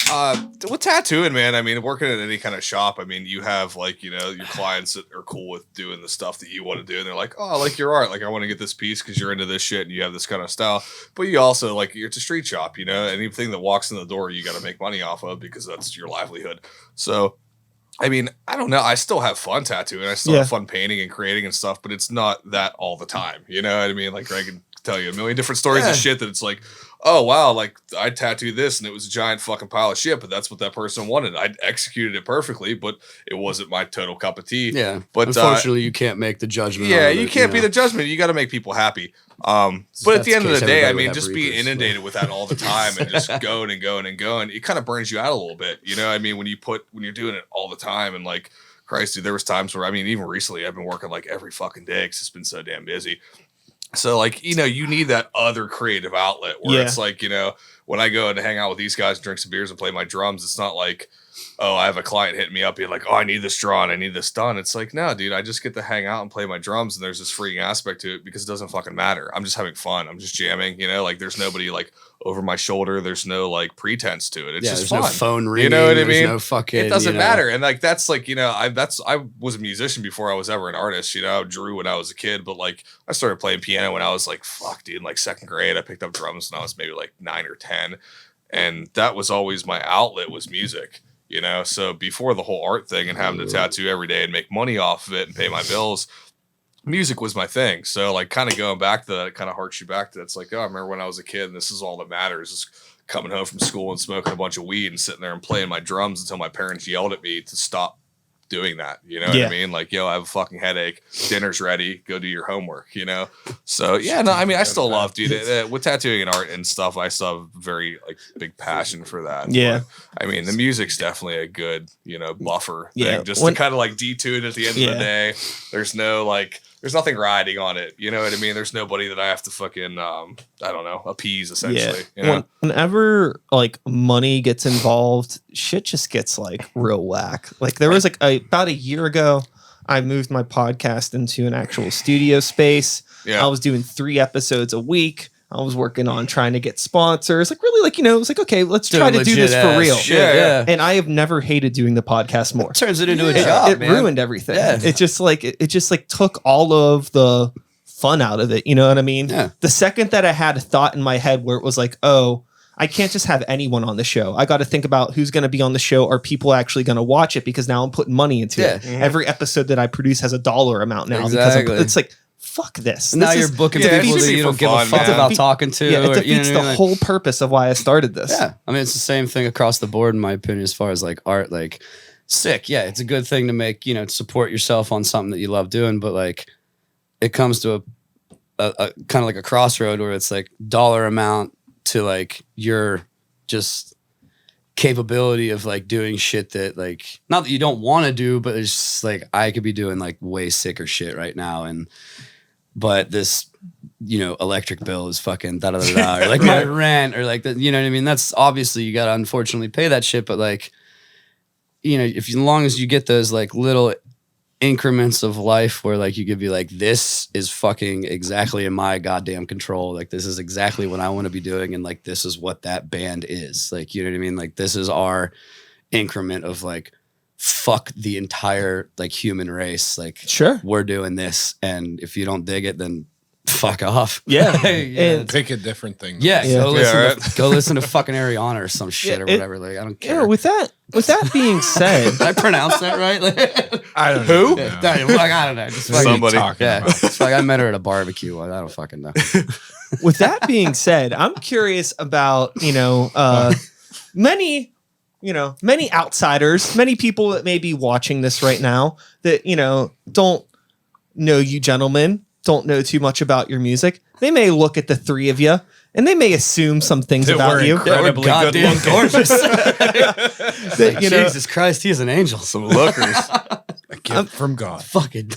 with tattooing, man, I mean, working at any kind of shop, I mean, you have like, you know, your clients that are cool with doing the stuff that you want to do. And they're like, oh, I like your art. Like, I want to get this piece because you're into this shit and you have this kind of style. But you also, like, it's a street shop, you know, anything that walks in the door, you got to make money off of because that's your livelihood. So, I mean, I don't know. I still have fun tattooing. I still Yeah. have fun painting and creating and stuff, but it's not that all the time. You know what I mean? Like, I can tell you a million different stories Yeah. of shit that it's like, oh wow, like I tattooed this and it was a giant fucking pile of shit, but that's what that person wanted. I executed it perfectly, but it wasn't my total cup of tea. Yeah, But, unfortunately, you can't make the judgment. Yeah, on you it, can't be know? the judgment. You got to make people happy. But at that's the end of the the case, day, I everybody would mean, have just being reapers, inundated with that all the time and just going and going and going, it kind of burns you out a little bit. You know, I mean, when you're doing it all the time and like, Christ, dude, there was times where, I mean, even recently, I've been working like every fucking day because it's been so damn busy. So like, you know, you need that other creative outlet where Yeah. it's like, you know, when I go and hang out with these guys, drink some beers and play my drums, it's not like, oh, I have a client hitting me up being like, oh, I need this drawn, I need this done. It's like, no, dude, I just get to hang out and play my drums, and there's this freeing aspect to it because it doesn't fucking matter. I'm just having fun. I'm just jamming, you know, like there's nobody like over my shoulder. There's no like pretense to it. It's just fun. No phone ringing. You know what I mean? No fucking. It doesn't matter. And like that's like, you know, I was a musician before I was ever an artist. You know, I drew when I was a kid, but like I started playing piano when I was like, fuck, dude, like second grade. I picked up drums when I was maybe like 9 or 10, and that was always my outlet was music. You know, so before the whole art thing and having to tattoo every day and make money off of it and pay my bills, music was my thing. So like kind of going back to that, it kind of harks you back to it's like, oh, I remember when I was a kid and this is all that matters is coming home from school and smoking a bunch of weed and sitting there and playing my drums until my parents yelled at me to stop doing that. You know what I mean? Like, yo, I have a fucking headache. Dinner's ready. Go do your homework, you know? So yeah, no, I mean, I still love, dude, with tattooing and art and stuff, I still have very like big passion for that. Yeah. But, I mean, the music's definitely a good, you know, buffer thing just to kind of like detune at the end of the day. There's no like, there's nothing riding on it. You know what I mean? There's nobody that I have to fucking, I don't know, appease essentially. You know? Whenever like money gets involved, shit just gets like real whack. Like there was like about a year ago, I moved my podcast into an actual studio space. Yeah. I was doing 3 episodes a week. I was working on trying to get sponsors. Like really like, you know, it was like, okay, let's try to do this for real. Yeah. And I have never hated doing the podcast more. It turns it into a job, It ruined everything. Yeah. It just like, it just like took all of the fun out of it. You know what I mean? Yeah. The second that I had a thought in my head where it was like, oh, I can't just have anyone on the show. I got to think about who's going to be on the show. Are people actually going to watch it? Because now I'm putting money into it. Mm-hmm. Every episode that I produce has a dollar amount now. Exactly. Because it's like, fuck this. Now you're booking people that you don't give a fuck about talking to. Yeah, it defeats the whole purpose of why I started this. Yeah. I mean, it's the same thing across the board, in my opinion, as far as like art, like sick. Yeah, it's a good thing to make, you know, support yourself on something that you love doing. But like it comes to a kind of like a crossroad where it's like dollar amount to like your just capability of like doing shit that like, not that you don't want to do, but it's just like I could be doing like way sicker shit right now. But this, you know, electric bill is fucking da da da da, or like my rent, or like, you know what I mean? That's obviously you got to unfortunately pay that shit. But like, you know, as long as you get those like little increments of life where like you could be like, this is fucking exactly in my goddamn control. Like this is exactly what I want to be doing. And like, this is what that band is. Like, you know what I mean? Like this is our increment of like, fuck the entire like human race. Like, sure, we're doing this, and if you don't dig it, then fuck off. Yeah, and pick a different thing. Yeah, go listen to fucking Ariana or some shit or whatever. Like, I don't care. Yeah, with that being said, did I pronounce that right? Like, I don't know. Who? Yeah. I don't know. Just somebody. Yeah, it's like I met her at a barbecue. I don't fucking know. With that being said, I'm curious about many outsiders, many people that may be watching this right now that, you know, don't know you gentlemen, don't know too much about your music. They may look at the 3 of you and they may assume some things about you. Incredibly goddamn gorgeous. That, you know, Jesus Christ, he's an angel. Some lookers. A gift from God. Fucking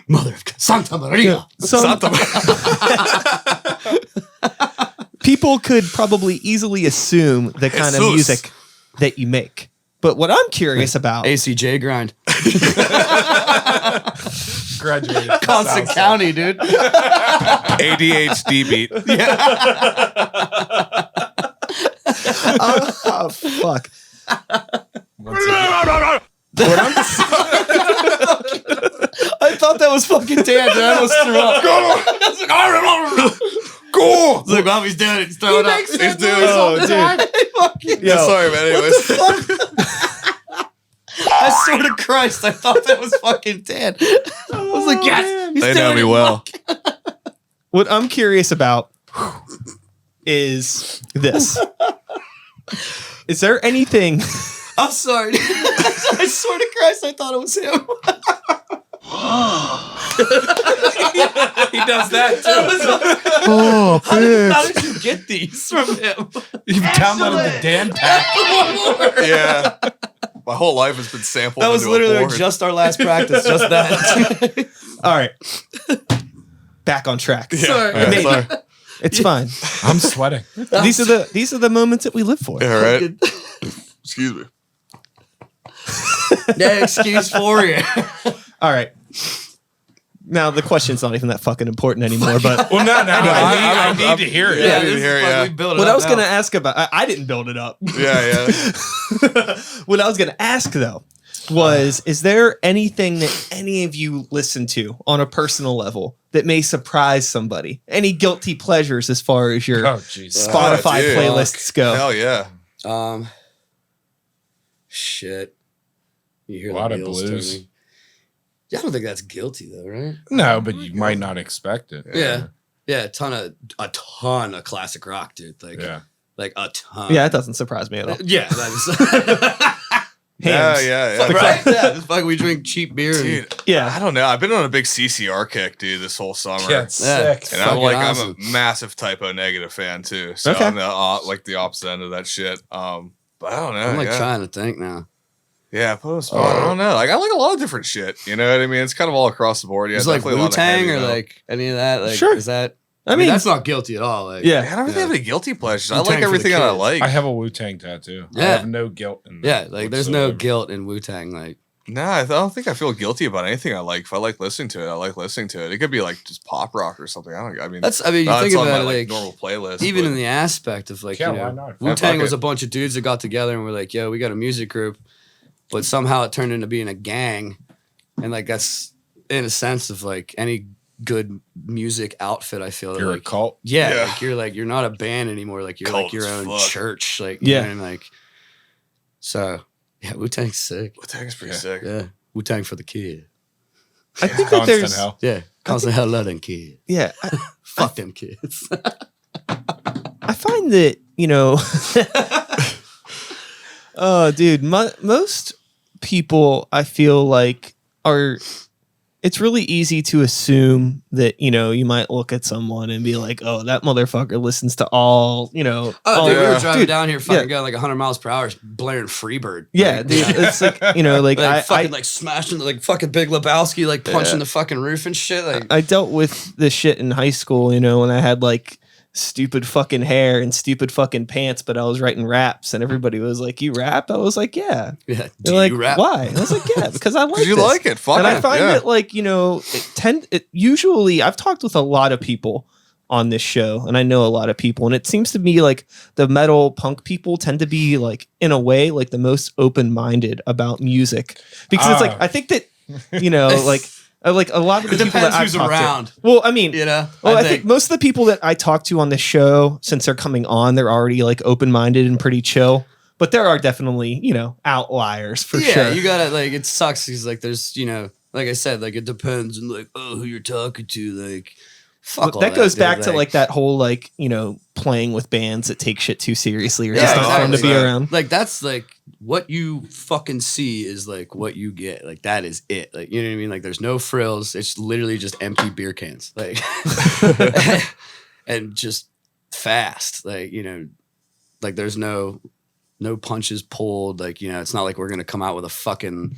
mother of God. Santa Maria. People could probably easily assume the kind of music that you make. But what I'm curious about... ACJ grind. Graduated. Constant County, dude. ADHD beat. Yeah. Oh, fuck. I thought that was fucking Dan. I almost threw up. Go! Look, while he's doing it, he's throwing up. He's doing it. Oh, dude. Yeah, sorry, man. Anyways. I swear to Christ, I thought that was fucking Dan. I was like, yes. They know me well. What I'm curious about is this. Is there anything... I'm sorry. I swear to Christ, I thought it was him. He does that too. Oh, how did you get these from him? You downloaded the Dan pack. Yeah. My whole life has been sampled. That was into literally a just our last practice, just that. all right. Back on track. Yeah. Sorry. Yeah, sorry. It's fine. I'm sweating. These are the moments that we live for. Yeah, right. Excuse me. No excuse for you. All right. Now the question's not even that fucking important anymore. But Well, no, I need to hear it. Yeah, this I is hear it, fun. yeah. We built it what up I was now. going to ask about, I didn't build it up. Yeah. What I was going to ask though was, is there anything that any of you listen to on a personal level that may surprise somebody? Any guilty pleasures as far as your Oh, jeez. Spotify dude. playlists go? Hell yeah. Shit. You hear A lot the of wheels blues. turning. Yeah, I don't think that's guilty though, right? No, but you might not expect it. Yeah. Yeah, a ton of classic rock, dude. Like, Yeah. like a ton. Yeah, it doesn't surprise me at all. Yeah, that Hams. Yeah. is right. Yeah, just fucking we drink cheap beer. Dude, Yeah. I don't know. I've been on a big CCR kick, dude, this whole summer. Yeah, it's Yeah. sick. And I'm fucking like, awesome. I'm a massive Typo Negative fan too. So Okay. I'm the, like the opposite end of that shit. But I don't know. I'm like yeah. trying to think now. Yeah, put a spot. I don't know. Like I like a lot of different shit. You know what I mean? It's kind of all across the board. Yeah, It's like definitely a lot of Wu-Tang heavy or metal. like any of that. Like, Sure. Is that? I mean, that's not guilty at all. Like, yeah. Man, I don't really have any guilty pleasures. I Wu-Tang like for the everything that I kids. like. I have a Wu-Tang tattoo. I Yeah. have no guilt in that. Yeah, like there's no whatsoever. guilt in Wu-Tang. Like, Nah, I don't think I feel guilty about anything I like. If I like listening to it, I like listening to it. It could be like just pop rock or something. I mean, you that's think on about my it, like like normal playlist. even but- in the aspect of like, Yeah, you why know, not? Wu-Tang fuck was it. a bunch of dudes that got together and were like, yo, we got a music group, but somehow it turned into being a gang. And like, that's in a sense of like any good music outfit, I feel You're like, a cult. yeah, Yeah. like you're not a band anymore. Like you're like Cult your as own fuck. church. Like, Yeah. you know, like, so yeah, Wu-Tang's sick. Wu-Tang's pretty Yeah. sick. Yeah. Wu-Tang for the kid. I think that Constant there's, hell. Yeah. Constant hell love them kids. yeah. Fuck them kids. I find that, you know, oh, dude, most people I feel like are, it's really easy to assume that, you know, you might look at someone and be like, oh, that motherfucker listens to all, you know, Oh, all, dude, we were yeah. driving Dude, down here, fucking yeah. going like 100 miles per hour, blaring Freebird. yeah, Like, dude, it's like, you know, like, like I fucking like smashing like fucking Big Lebowski, like punching Yeah. the fucking roof and shit. Like, I dealt with this shit in high school, you know, when I had like stupid fucking hair and stupid fucking pants, but I was writing raps and everybody was like, you rap? I was like, yeah. yeah, They're do like, you rap? why? I was like, yeah, because I like Because you this. like it. Fuck And it. I find yeah. that, like, you know, usually I've talked with a lot of people on this show, and I know a lot of people, and it seems to me like the metal punk people tend to be like, in a way, like the most open-minded about music, because it's like, Ah. I think that, you know, like a lot of the It people that depends I've who's talked around. to. Well, I mean, You know, well, I think most of the people that I talk to on the show, since they're coming on, they're already like open-minded and pretty chill. But there are definitely, you know, outliers for yeah, sure. you gotta like. It sucks because like there's, you know, like I said, like it depends on like, oh, who you're talking to, like. Fuck But all that goes dude, back to like that whole like, you know, playing with bands that take shit too seriously or Yeah, just not fun to be exactly. around. Like that's like what you fucking see is like what you get. Like that is it. Like you know what I mean? Like there's no frills. It's literally just empty beer cans. Like and just fast. Like, you know, like there's no punches pulled. Like, you know, it's not like we're gonna come out with a fucking,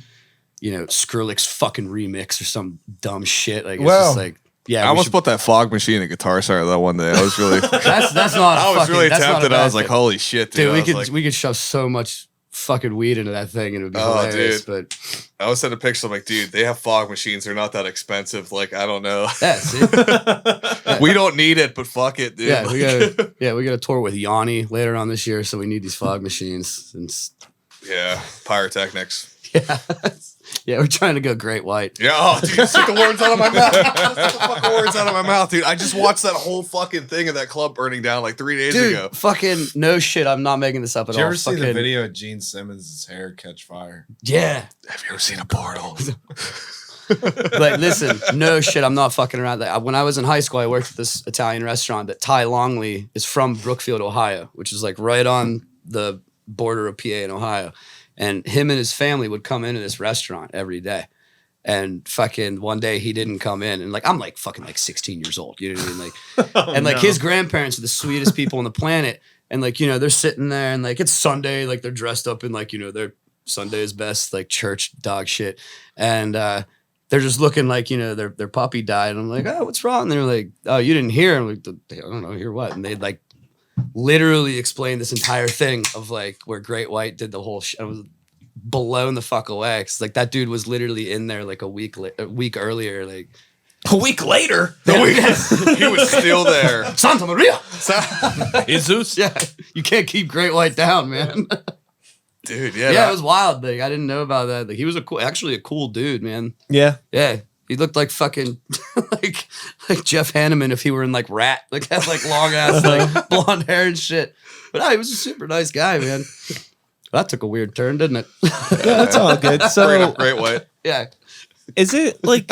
you know, Skrillex fucking remix or some dumb shit. Like it's Well, just like yeah, I we almost should- put that fog machine in the Guitar Center that one day. I was really, that's not a I was fucking, really that's not a tempted. I bad was like, thing. holy shit, dude. Dude, we could shove so much fucking weed into that thing and it would be Oh, hilarious. dude. But I was sending a picture. I'm like, dude, they have fog machines. They're not that expensive. Like, I don't know. yeah, see? We don't need it, but fuck it, dude. Yeah, we got a tour with Yanni later on this year, so we need these fog machines. And Yeah, pyrotechnics. yeah, we're trying to go Great White. Yeah, oh, dude, just took the words out of my mouth. Just took the fucking words out of my mouth, dude. I just watched that whole fucking thing of that club burning down like 3 days Dude, ago. fucking no shit. I'm not making this up at Did you all. ever see the Fucking- video of Gene Simmons' hair catch fire? Yeah. Have you ever seen a portal? Like, listen, no shit. I'm not fucking around. Like, when I was in high school, I worked at this Italian restaurant that Ty Longley is from Brookfield, Ohio, which is like right on the border of PA and Ohio. And him and his family would come into this restaurant every day. And fucking one day he didn't come in. And like, I'm like fucking like 16 years old. You know what I mean? Like, and like his grandparents are the sweetest people on the planet. And like, you know, they're sitting there and like, it's Sunday. Like they're dressed up in like, you know, their Sunday's best, like church dog shit. And, they're just looking like, you know, their puppy died. And I'm like, oh, what's wrong? And they're like, oh, you didn't hear? I'm like, I don't know, hear what? And they'd like literally explain this entire thing of like where Great White did the whole shit. I was blown the fuck away. 'Cause like that dude was literally in there like a week earlier. Like A week later, He was still there. Santa Maria. Jesus. Yeah, you can't keep Great White down, man. Dude, yeah. Yeah, it was wild. Like I didn't know about that. Like he was actually a cool dude, man. yeah. Yeah, he looked like fucking like Jeff Hanneman if he were in like Rat, like had like long ass like blonde hair and shit. But no, he was a super nice guy, man. That took a weird turn, didn't it? Yeah, that's all good. Straight So, up Great White. Yeah. is it like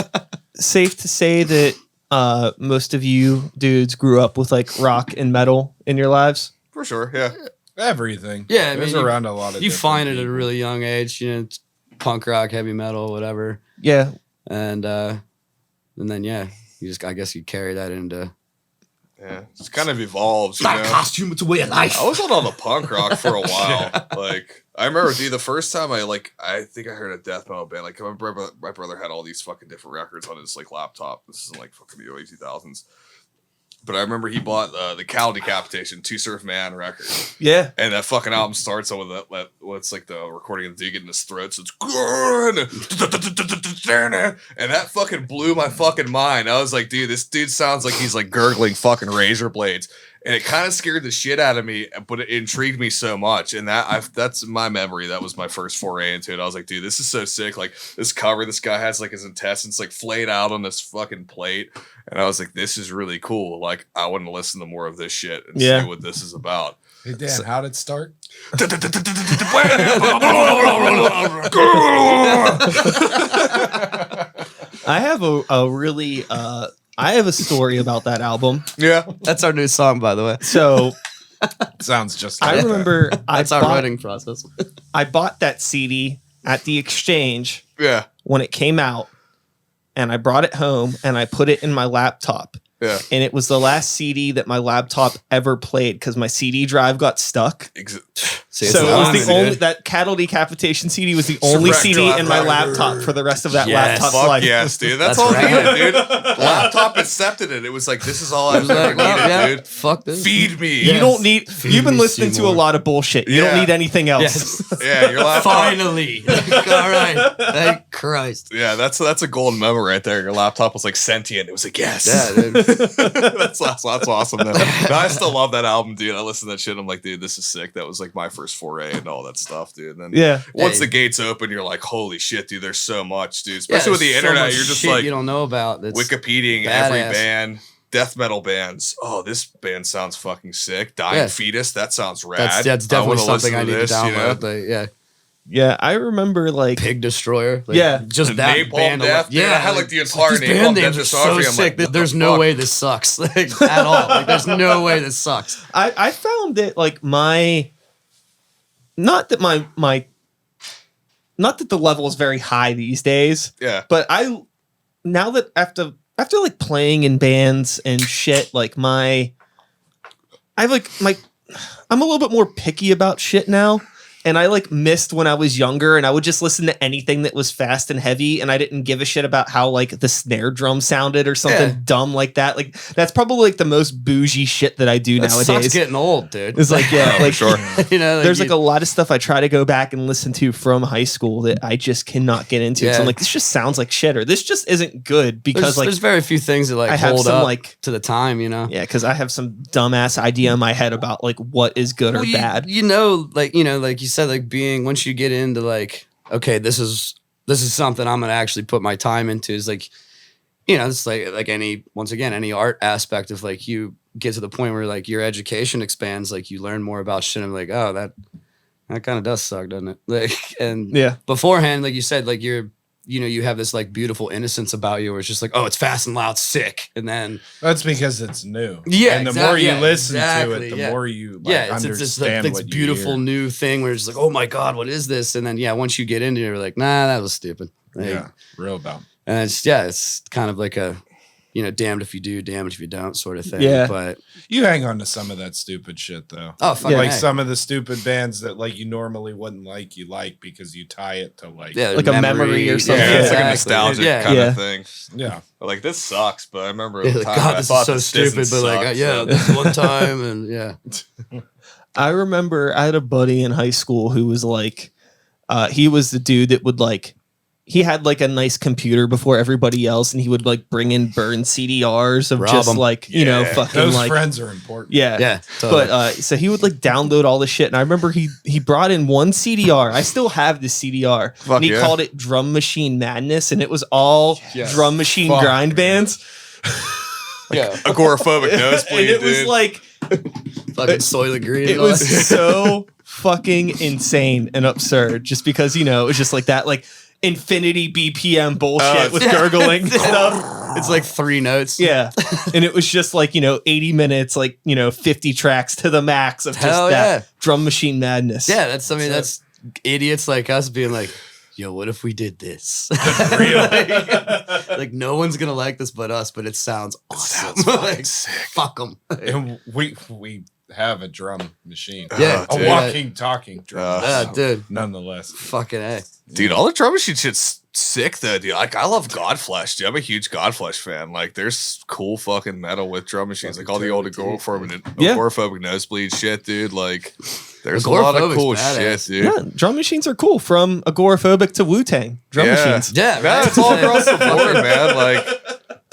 safe to say that most of you dudes grew up with like rock and metal in your lives? For sure, yeah. Everything. Yeah, I There's mean, around a lot of You different find it at a people. really young age, you know, it's punk rock, heavy metal, whatever. Yeah. And then yeah, I guess you carry that into Yeah. It's kind of evolved, you know? costume, it's a way of life. I was on all the punk rock for a while. Like, I remember, dude, the first time I think I heard a death metal band. Like, my brother had all these fucking different records on his like laptop. This is in like fucking the early 2000s. But I remember he bought the Cow Decapitation, Two Surf Man record. Yeah. And that fucking album starts with that what's like the recording of the dude getting his throat. So it's and that fucking blew my fucking mind. I was like, dude, this dude sounds like he's like gurgling fucking razor blades. And it kind of scared the shit out of me, but it intrigued me so much. And that's my memory. That was my first foray into it. I was like, dude, this is so sick. Like this cover, this guy has like his intestines like flayed out on this fucking plate. And I was like, this is really cool. Like I want to listen to more of this shit and see what this is about. Hey Dan, how did it start? I have a really I have a story about that album. Yeah. That's our new song, by the way. So Sounds just I like remember That's our writing process. I bought that CD at the exchange Yeah. when it came out, and I brought it home and I put it in my laptop. Yeah. And it was the last CD that my laptop ever played because my CD drive got stuck. See, So it's it was nice, the only dude. that Cattle Decapitation CD was the only Correct, CD in my drive. laptop for the rest of that Yes. laptop's Fuck life. yes, dude. That's That's all right. needed, dude. Laptop accepted it. It was like, this is all I I've was ever like, well, needed, yeah, dude. fuck this. Feed me. You don't need. Feed You've been me, listening to a Seymour. lot of bullshit. You Yeah. don't need anything else. Yes. Yeah, your laptop. Finally. All right. Thank Christ. Yeah, that's a golden moment right there. Your laptop was like sentient. It was like, yes. Yeah, dude. that's awesome though. No, I still love that album, dude. I listen to that shit. I'm like, dude, this is sick. That was like my first foray into all that stuff, dude. And then Yeah. once Hey. the gates open, you're like, holy shit, dude, there's so much, dude. Yeah, Especially with the there's so internet, much you're just shit like you don't know about. That's Wikipediaing every badass. band. Death metal bands. Oh, this band sounds fucking sick. Dying Yeah. Fetus. That sounds rad. That's I definitely wanna something listen I need this, to download. you know? But yeah, Yeah. I remember like. Pig Destroyer. Like, Yeah. just The that Napalm band. Death, dude. I had like the entire this Napalm band Death names are so discography. I'm sick. like, what There's the no fuck? way this sucks like, at all. Like, there's no way this sucks. I found that like not that not that the level is very high these days, Yeah. but now that after like playing in bands and shit, like I'm a little bit more picky about shit now. And I like missed when I was younger and I would just listen to anything that was fast and heavy and I didn't give a shit about how like the snare drum sounded or something Yeah. dumb like that. Like that's probably like the most bougie shit that I do That sucks nowadays. getting old, dude. It's like, yeah, like Sure. you know, there's like a lot of stuff I try to go back and listen to from high school that I just cannot get into. So Yeah. I'm like, this just sounds like shit or this just isn't good because there's very few things that like I have hold some up like, to the time, you know. yeah, because I have some dumbass idea in my head about like what is good or Well, bad. you know, like you said, like being once you get into like, okay, this is something I'm gonna actually put my time into. Is like, it's like any art aspect of like you get to the point where like your education expands, like you learn more about shit. And like, oh, that kind of does suck, doesn't it? Like, and Yeah. beforehand, like you said, like you have this like beautiful innocence about you where it's just like, oh, it's fast and loud, sick. And then That's because it's new. Yeah, and the more you listen to exactly, it, the yeah. more you it's this like, understand this what you beautiful hear. new thing where it's just like, oh my God, what is this? And then once you get into it, you're like, nah, that was stupid. Like, Yeah, real dumb. and it's kind of like a, damned if you do, damned if you don't sort of thing. Yeah. But You hang on to some of that stupid shit though. oh fuck, Yeah. Like hey. some of the stupid bands that like you normally wouldn't like, you like because you tie it to like Yeah, Like a memory or something. Yeah, it's like a exactly. nostalgic Yeah. kind Yeah. of thing. yeah. Like this sucks, but I remember Yeah, the like, time God, I this is thought so this didn't stupid, but like, suck, yeah, so- this one time, and yeah, I remember I had a buddy in high school who was like, He was the dude that would like, he had like a nice computer before everybody else, and he would like bring in burned CDRs of Rob just 'em. like, you know, fucking Those like, friends are important. yeah. Yeah, totally. But so he would like download all the shit, and I remember he brought in one CDR. I still have the CDR, Fuck and he yeah. called it Drum Machine Madness, and it was all Yes. drum machine Fuck, grind man. bands. yeah, Agoraphobic nosebleed, And it was dude. like fucking Soylent Green. it and all was that. so fucking insane and absurd, just because it was just like that, like infinity BPM bullshit with gurgling stuff. It's like 3 notes. Yeah, and it was just like 80 minutes, like 50 tracks to the max of just Hell that yeah. drum machine madness. Yeah, that's idiots like us being like, yo, what if we did this? like no one's gonna like this but us, but it sounds awesome. Sounds fucking like, sick. fuck them. And we have a drum machine. Yeah, Oh, A dude. walking, talking drum. Yeah, dude. Nonetheless. Fucking A. Dude, all the drum machine shit's sick though, dude. Like I love Godflesh, dude. I'm a huge Godflesh fan. Like there's cool fucking metal with drum machines, like all the old agoraphobic nosebleed shit, dude. Like there's a lot of Agoraphobic's cool badass. shit, dude. Yeah, drum machines are cool, from agoraphobic to Wu-Tang. Drum machines. Yeah, Yeah, right? it's all across the board, man. Like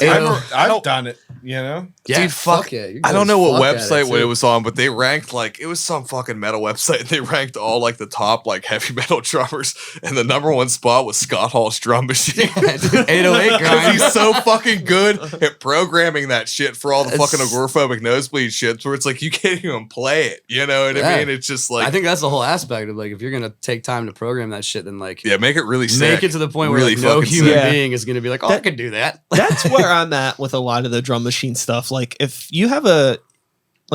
I've done it, Yeah, dude, fuck yeah. You I go don't know what fuck at website what it too. was on, but they ranked like it was some fucking metal website. They ranked all like the top like heavy metal drummers, and the number 1 spot was Scott Hall's drum machine. Yeah, dude, 808 Because grind. he's so fucking good at programming that shit for all the fucking agoraphobic nosebleed shit, where it's like you can't even play it. You know what I Yeah. mean? It's just like I think that's the whole aspect of like if you're gonna take time to program that shit, then like yeah, make it really sick. make it to the point where Really like, no fucking human sick. being is gonna be like, oh, I can do that. That's where I'm at with a lot of the drum machine stuff. Like if you have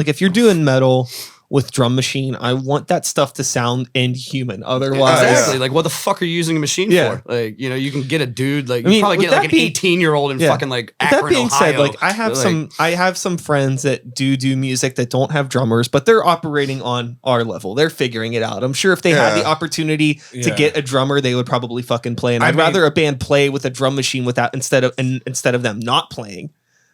if you're doing metal with drum machine, I want that stuff to sound inhuman. Otherwise, Exactly. Like, what the fuck are you using a machine Yeah. for? Like, you can get a dude like I mean, you probably with get like that an being- 18-year-old in Yeah. fucking like With Akron, that being Ohio. said, like I have some friends that do music that don't have drummers, but they're operating on our level. They're figuring it out. I'm sure if they had the Yeah. opportunity to Yeah. get a drummer, they would probably fucking play. And I I'd mean- rather a band play with a drum machine instead of them not playing.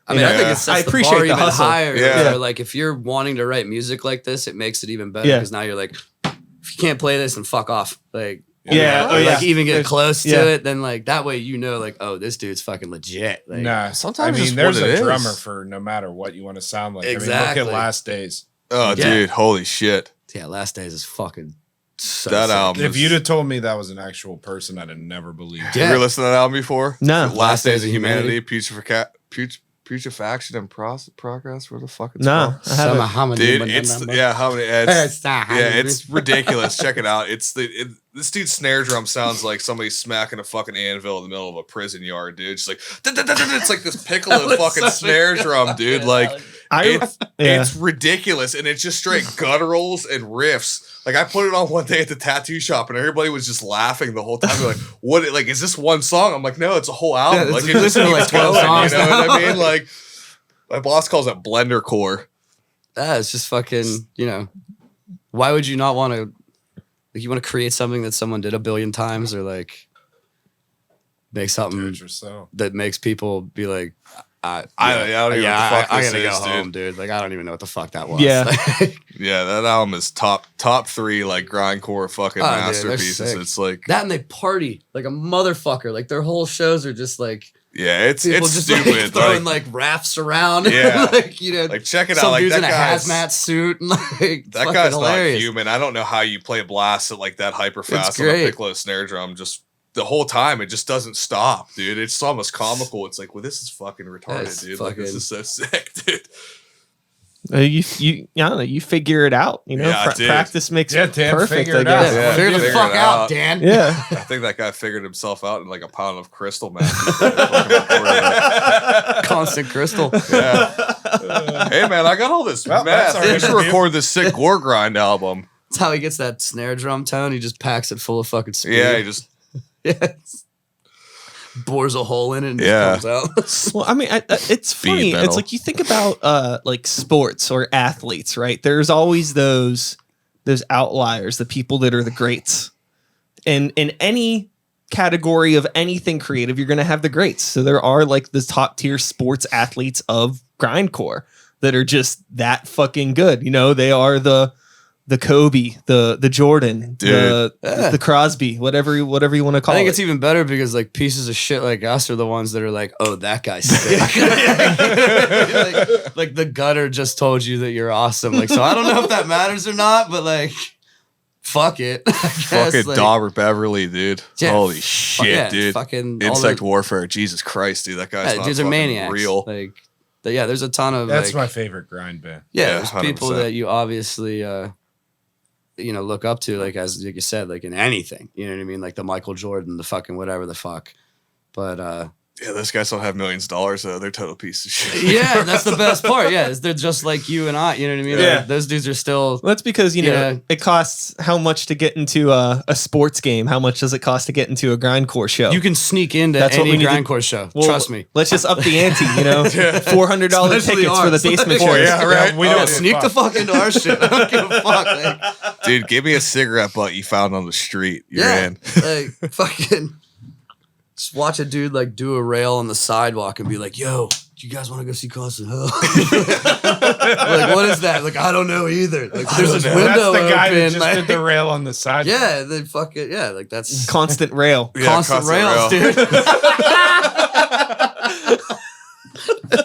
I mean, you I know, think Yeah. it sets I the appreciate bar the even hustle. higher. Yeah. where, like if you're wanting to write music like this, it makes it even better Yeah. because now you're like, if you can't play this, then fuck off. Like, Yeah, or, oh, yeah. like even get There's- close to yeah. it, then like that way like, oh, this dude's fucking legit. Like, Nah, Sometimes I it's mean, there's what it a is. drummer for no matter what you want to sound like. I mean, Exactly. look at Last Days. Oh, Yeah. dude, holy shit! yeah, Last Days is fucking so That sick. album. If you'd have told me that was an actual person, I'd have never believed it. Yeah. You ever listened to that album before? No. Last Days of Humanity, Putrefaction and Progress. Where the fuck it's No, called? I haven't. Dude, how many? It's ridiculous. Check it out. This dude's snare drum sounds like somebody smacking a fucking anvil in the middle of a prison yard, dude. Just like it's like this piccolo fucking snare drum, dude. Like it's ridiculous, and it's just straight gutturals and riffs. Like I put it on one day at the tattoo shop, and everybody was just laughing the whole time. They're like, "What? Like, is this one song?" I'm like, "No, it's a whole album. Yeah, like, it's it just literally keeps like 12 going." songs. You know what I mean? Like, my boss calls it blender core. It's just fucking, why would you not want to, like, you want to create something that someone did a billion times or like make something Do it yourself. that makes people be like, I don't even know what the fuck I this gotta is, go home, dude. Like, I don't even know what the fuck that was. Yeah. Yeah, that album is top 3 like grindcore fucking Oh, dude, they're masterpieces. sick. It's like That and they party like a motherfucker. Like, their whole shows are just like, yeah, it's people just like stupid. throwing Like, like rafts around. Yeah. like, like check it out. some Like dude's that in a guy's hazmat suit and like, that fucking guy's hilarious. not human. I don't know how you play blast at like that hyper fast on a great. piccolo snare drum. Just the whole time, it just doesn't stop, dude. It's almost comical. It's like, well, this is fucking retarded, That's dude. Like this fucking- is so sick, dude. I don't know, you figure it out. Yeah, dude. Practice makes Yeah, Dan, perfect. figure I it out. guess. Yeah, figure the figure fuck it out, out. Dan. Yeah. I think that guy figured himself out in like a pound of crystal, man. Constant crystal. Yeah. Hey, man, I got all this Well, that's math. our We should interview. record this sick gore grind album. That's how he gets that snare drum tone. He just packs it full of fucking speed. Yeah, he just Yes. Bores a hole in it and Yeah. just comes out. Well, I mean, it's funny. metal. It's like you think about like sports or athletes, right? There's always those outliers, the people that are the greats. And in any category of anything creative, you're going to have the greats. So there are like the top tier sports athletes of grindcore that are just that fucking good. They are the the Kobe, the Jordan, Dude. the Crosby, whatever you want to call it. I think it's even better because like pieces of shit like us are the ones that are like, oh, that guy's sick. like the gutter just told you that you're awesome. Like, so I don't know if that matters or not, but like, fuck it. I guess, Fucking like, Dauber Beverly, dude. Yeah, Holy shit, yeah, dude. fucking all Insect the- warfare. Jesus Christ, dude. That guy's not dudes are fucking maniacs. real. Like, yeah, there's a ton of That's like, my favorite grind band. yeah, Yeah, there's people 100%. that you obviously look up to, like as like you said, like in anything. You know what I mean? Like the Michael Jordan, the fucking whatever the fuck. But Yeah, those guys don't have millions of dollars though. They're total piece of shit. yeah, that's the best part. Yeah, is they're just like you and I. You know what I mean? Yeah. Like, those dudes are still. Well, that's because, you know, Yeah. it costs how much to get into a sports game? How much does it cost to get into a grindcore show? You can sneak into That's what any we need to- grindcore show. Well, Trust me. Let's just up the ante, you know? $400 Especially tickets for the ours. basement Oh, shows. yeah, right. we Yeah, don't sneak the fuck into our shit. I don't give a fuck. Like, Dude, give me a cigarette butt you found on the street. You're yeah, in. like fucking. Just watch a dude like do a rail on the sidewalk and be like, "Yo, do you guys want to go see Constant Hell?" Like, what is that? Like, I don't know either. Like, there's this know. window That's the guy open. that just like- did the rail on the side. yeah, they fucking like that's Constant rail. Yeah, constant rails, rail. dude.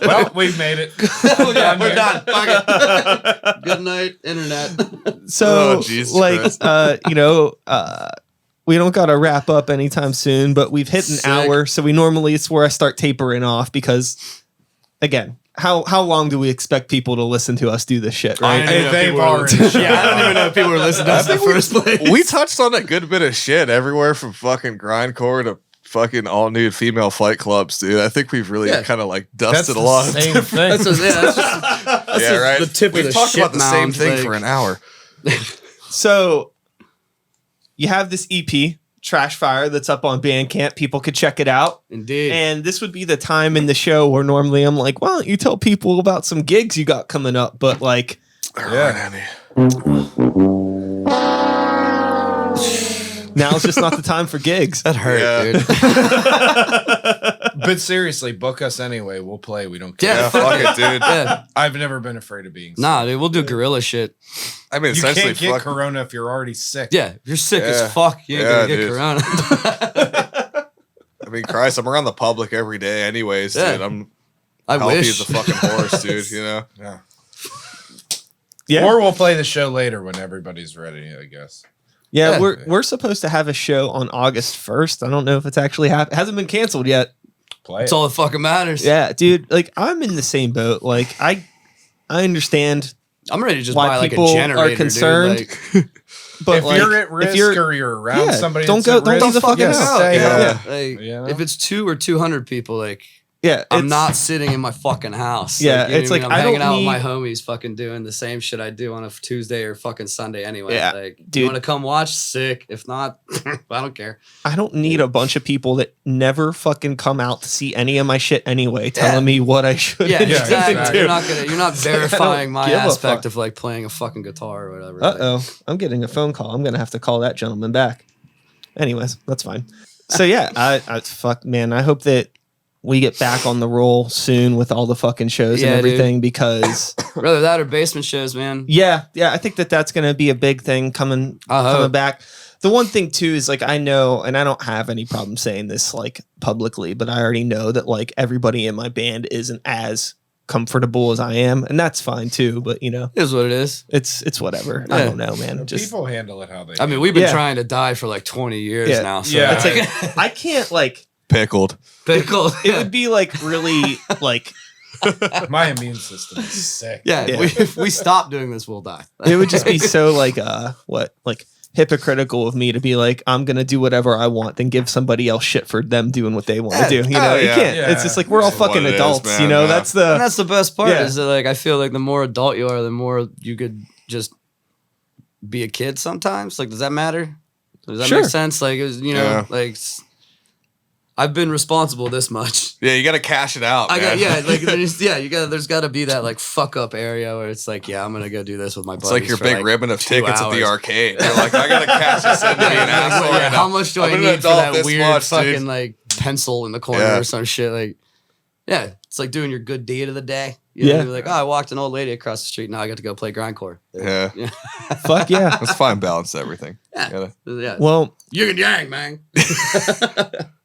Well, we made it. Yeah, we're done. Fuck it. Good night, internet. So, Oh, Jesus like, Christ. we don't got to wrap up anytime soon, but we've hit an Sick. hour. So it's where I start tapering off because, again, how long do we expect people to listen to us do this shit, right? I don't even know if They've people were- already Yeah, I don't even know if people were listening to us in the first place. We touched on a good bit of shit everywhere from fucking grindcore to fucking all nude female fight clubs, dude. I think we've really Yeah. kind of like That's dusted the a lot. same thing. That's just, that's Yeah, just right. the tip We've of the talked shit about the same mound, thing like- for an hour. So you have this EP, Trash Fire, that's up on Bandcamp. People could check it out. Indeed. And this would be the time in the show where normally I'm like, why don't you tell people about some gigs you got coming up? But like, Yeah. now's just not the time for gigs. that hurt, Yeah. dude. But seriously, book us anyway. We'll play. We don't care. Yeah. Yeah, fuck it, dude. Yeah. I've never been afraid of being sick. Nah, dude, we'll do gorilla shit. I mean, You essentially, can't get fuck. corona if you're already sick. Yeah, if you're sick Yeah. as fuck, you ain't Yeah, gonna get dude. corona. I mean, Christ, I'm around the public every day, anyways, Yeah. dude. I'm I healthy wish. as a fucking horse, dude. You know. Yeah. Yeah. Or we'll play the show later when everybody's ready, I guess. Yeah, Yeah. we're supposed to have a show on August 1st. I don't know if it's actually happened. It hasn't been canceled yet. Play That's it. all that fucking matters. Yeah, dude, like I'm in the same boat. Like I understand, I'm ready to just Why buy like a people are generator, concerned. dude. Like, but if like, you're at risk or you're around Yeah, somebody, don't that's go- at don't risk, leave the fucking yeah, house. stay Yeah. home. like, You know? if it's 2 or 200 people, like yeah, I'm it's- not sitting in my fucking house. Yeah, you know it's what I mean? like, I'm I hanging don't out with my need- homies, fucking doing the same shit I do on a Tuesday or fucking Sunday anyway. Yeah, like, dude. you want to come watch? Sick. If not, I don't care. I don't need a bunch of people that never fucking come out to see any of my shit anyway, telling me what I should. Yeah, and exactly. shouldn't do. You're not verifying my give a aspect fuck. of like playing a fucking guitar or whatever. Uh oh, I'm getting a phone call. I'm gonna have to call that gentleman back. Anyways, that's fine. So yeah, I fuck man. I hope that we get back on the roll soon with all the fucking shows Yeah, and dude. everything because Rather that or basement shows, man. yeah, I think that's gonna be a big thing coming I hope. coming back. The one thing too is like I know, and I don't have any problem saying this like publicly, but I already know that like everybody in my band isn't as comfortable as I am, and that's fine too. But you know, It is what it is. it's whatever. I Yeah. don't know, man. Just People handle it how they I mean, we've been Yeah. trying to die for like 20 years Yeah. now. So Yeah. it's like I can't like. Pickled. pickle. It would be like really like my immune system is sick. Yeah, Yeah. if we stop doing this, we'll die. it would just be so like hypocritical of me to be like I'm gonna do whatever I want, then give somebody else shit for them doing what they want to do. You know, Oh, you yeah. can't. Yeah. It's just like we're all It's what fucking it is, adults. man, you know, yeah. that's And the that's the best part Yeah. is that like I feel like the more adult you are, the more you could just be a kid sometimes. Like, does that matter? Does that Sure. make sense? Like, it was, you know, Yeah. like I've been responsible this much. Yeah, you got to cash it out. I got man. like there's got to be that like fuck up area where it's like I'm gonna go do this with my buddies. It's like your for, big ribbon of 2 tickets at the hours. arcade. You're like, I gotta cash this in to be an asshole. Yeah, right how now. much do I'm I an need for adult that this weird much, dude. fucking like pencil in the corner Yeah. or some shit? Like, yeah, It's like doing your good deed of the day. You know, Yeah. you're like, oh, I walked an old lady across the street. Now I got to go play grindcore. Yeah. Fuck yeah. Let's find balance to everything. Yeah. Yeah. Well, Yin and yang, man.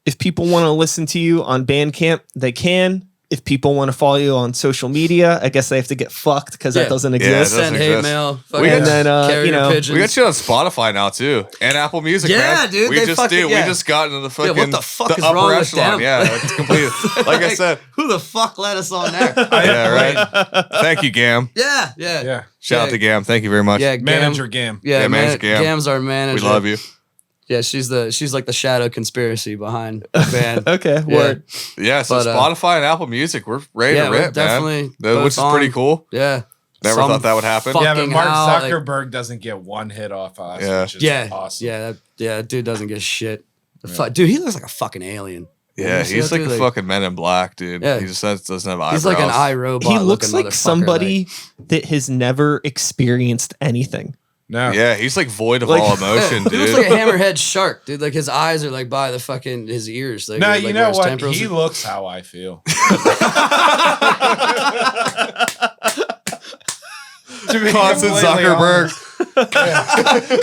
if people want to listen to you on Bandcamp, they can. If people want to follow you on social media, I guess they have to get fucked because that doesn't Yeah, it exist. doesn't Send hate exist. mail. And then, carrier you know, pigeons. We got shit on Spotify now too, and Apple Music. Yeah, man. dude, We they just fucking- did. yeah. We just got into the fucking what the fuck is upper wrong with echelon. them? Yeah, it's completely. Like I said. Who the fuck let us on there? Yeah, right. Thank you, Gam. yeah. Yeah. Shout out to Gam. Thank you very much. Yeah, Gam, Manager Gam. Yeah, Yeah, Manager Gam. Gam's our manager. We love you. Yeah, she's like the shadow conspiracy behind the band. Okay, Yeah. word. Yeah, so But, Spotify and Apple Music, we're ready Yeah, to we're rip, definitely man. Which both is pretty on. cool. Yeah. Never Some thought that would happen. fuck- Yeah, but Fucking Mark how, like- Zuckerberg doesn't get one hit off us, Yeah. which is Yeah. awesome. Yeah, that dude doesn't get shit. Dude, he looks like a fucking alien. Yeah, You see he's that like dude? a fucking Men in Black, dude. Yeah. He just doesn't have eyebrows. He's like an iRobot. He looks looking like motherfucker, somebody that has never experienced anything. No. Yeah, he's like void of Like- all emotion, He looks dude. like a hammerhead shark, dude. Like his eyes are like by the fucking his ears. Like, No, like you where know his what? temporals He are. looks how I feel. To be Constant completely Zuckerberg.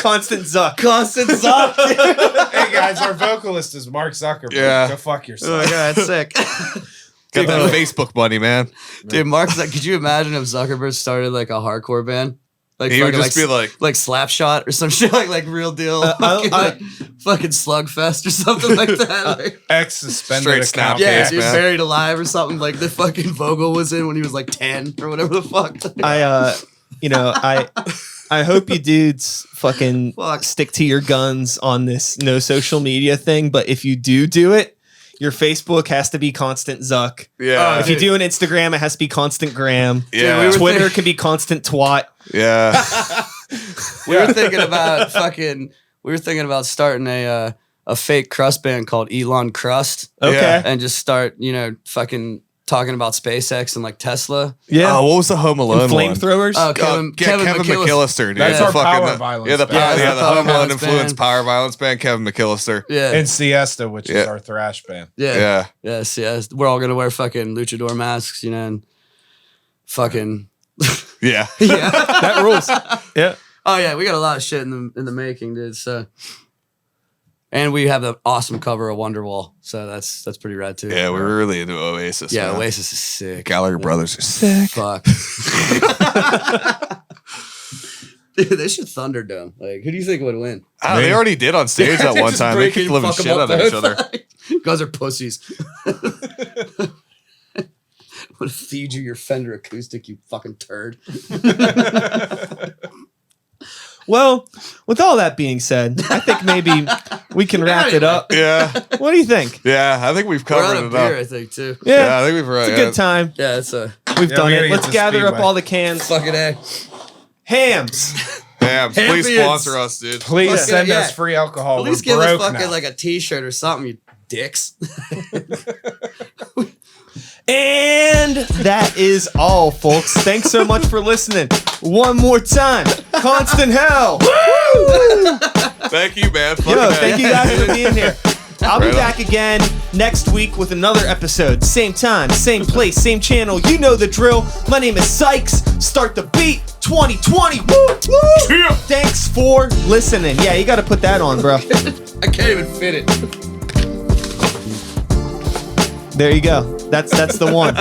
Constant Zuck. Constant Zuck. honest. Hey guys, our vocalist is Mark Zuckerberg. Yeah. Go fuck Oh yourself. my god, that's sick. Got that Facebook money, man. Dude, Mark's like, could you imagine if Zuckerberg started like a hardcore band? Like He would fucking, just be like, like Slapshot or some shit, like real deal, I- fucking Slugfest or something like that. Like, Ex suspended Straight account. snap. yeah, Yes, dude, man. buried alive or something. Like the fucking Vogel was in when he was like 10 or whatever the fuck. I hope you dudes fucking Fuck. stick to your guns on this no social media thing. But if you do it, your Facebook has to be constant Zuck. yeah, If you do an Instagram, it has to be constant Gram. yeah, we were Twitter thinking- can be constant twat. yeah. We were thinking about starting a fake crust band called Elon Crust Okay. Yeah. and just start, fucking talking about SpaceX and like Tesla. Yeah. Oh, what was the Home Alone And one? flamethrowers. Kevin McAllister, dude. That's The our fucking- power violence Yeah, the band. Yeah, the power Home Alone violence influenced band. power violence band, Kevin McAllister. Yeah. And Siesta, which is Yeah. our thrash band. Yeah. Yeah. Yes. We're all gonna wear fucking luchador masks, and fucking Yeah. yeah. That rules. Yeah. Oh yeah, we got a lot of shit in the making, dude. So, and we have an awesome cover of Wonderwall, so that's pretty rad too. Yeah, we were really into Oasis. Yeah, man. Oasis is sick. Gallagher Brothers are sick. Fuck. Dude, they should Thunderdome. Like, who do you think would win? Oh, they already did on stage that one Just time. They break kicked it, living fuck 'em shit up, out of each dude. other. You guys are pussies. I'm gonna feed you your Fender acoustic, you fucking turd. Well, with all that being said, I think maybe we can wrap it up. Yeah. What do you think? Yeah, I think we've We're out covered of it up. beer, I think, too. Yeah. I think we've It's a good time. Yeah, it's a We've Yeah, done we gotta it. get Let's to gather up Speedway. all the cans. fucking A. Hams. Damn, please Champions. sponsor us, dude. Please Fuck send yeah. us free alcohol. At least We're give us broke fucking now. like a t-shirt or something, you dicks. And that is all, folks. Thanks so much for listening. One more time. Constant hell. Thank you, man. Fucking Yo, A. thank you guys for being here. I'll be Right on. back again next week with another episode. Same time, same place, same channel. You know the drill. My name is Sykes. Start the beat 2020. Woo, woo. Thanks for listening. Yeah, you got to put that on, bro. I can't even fit it. There you go. That's the one.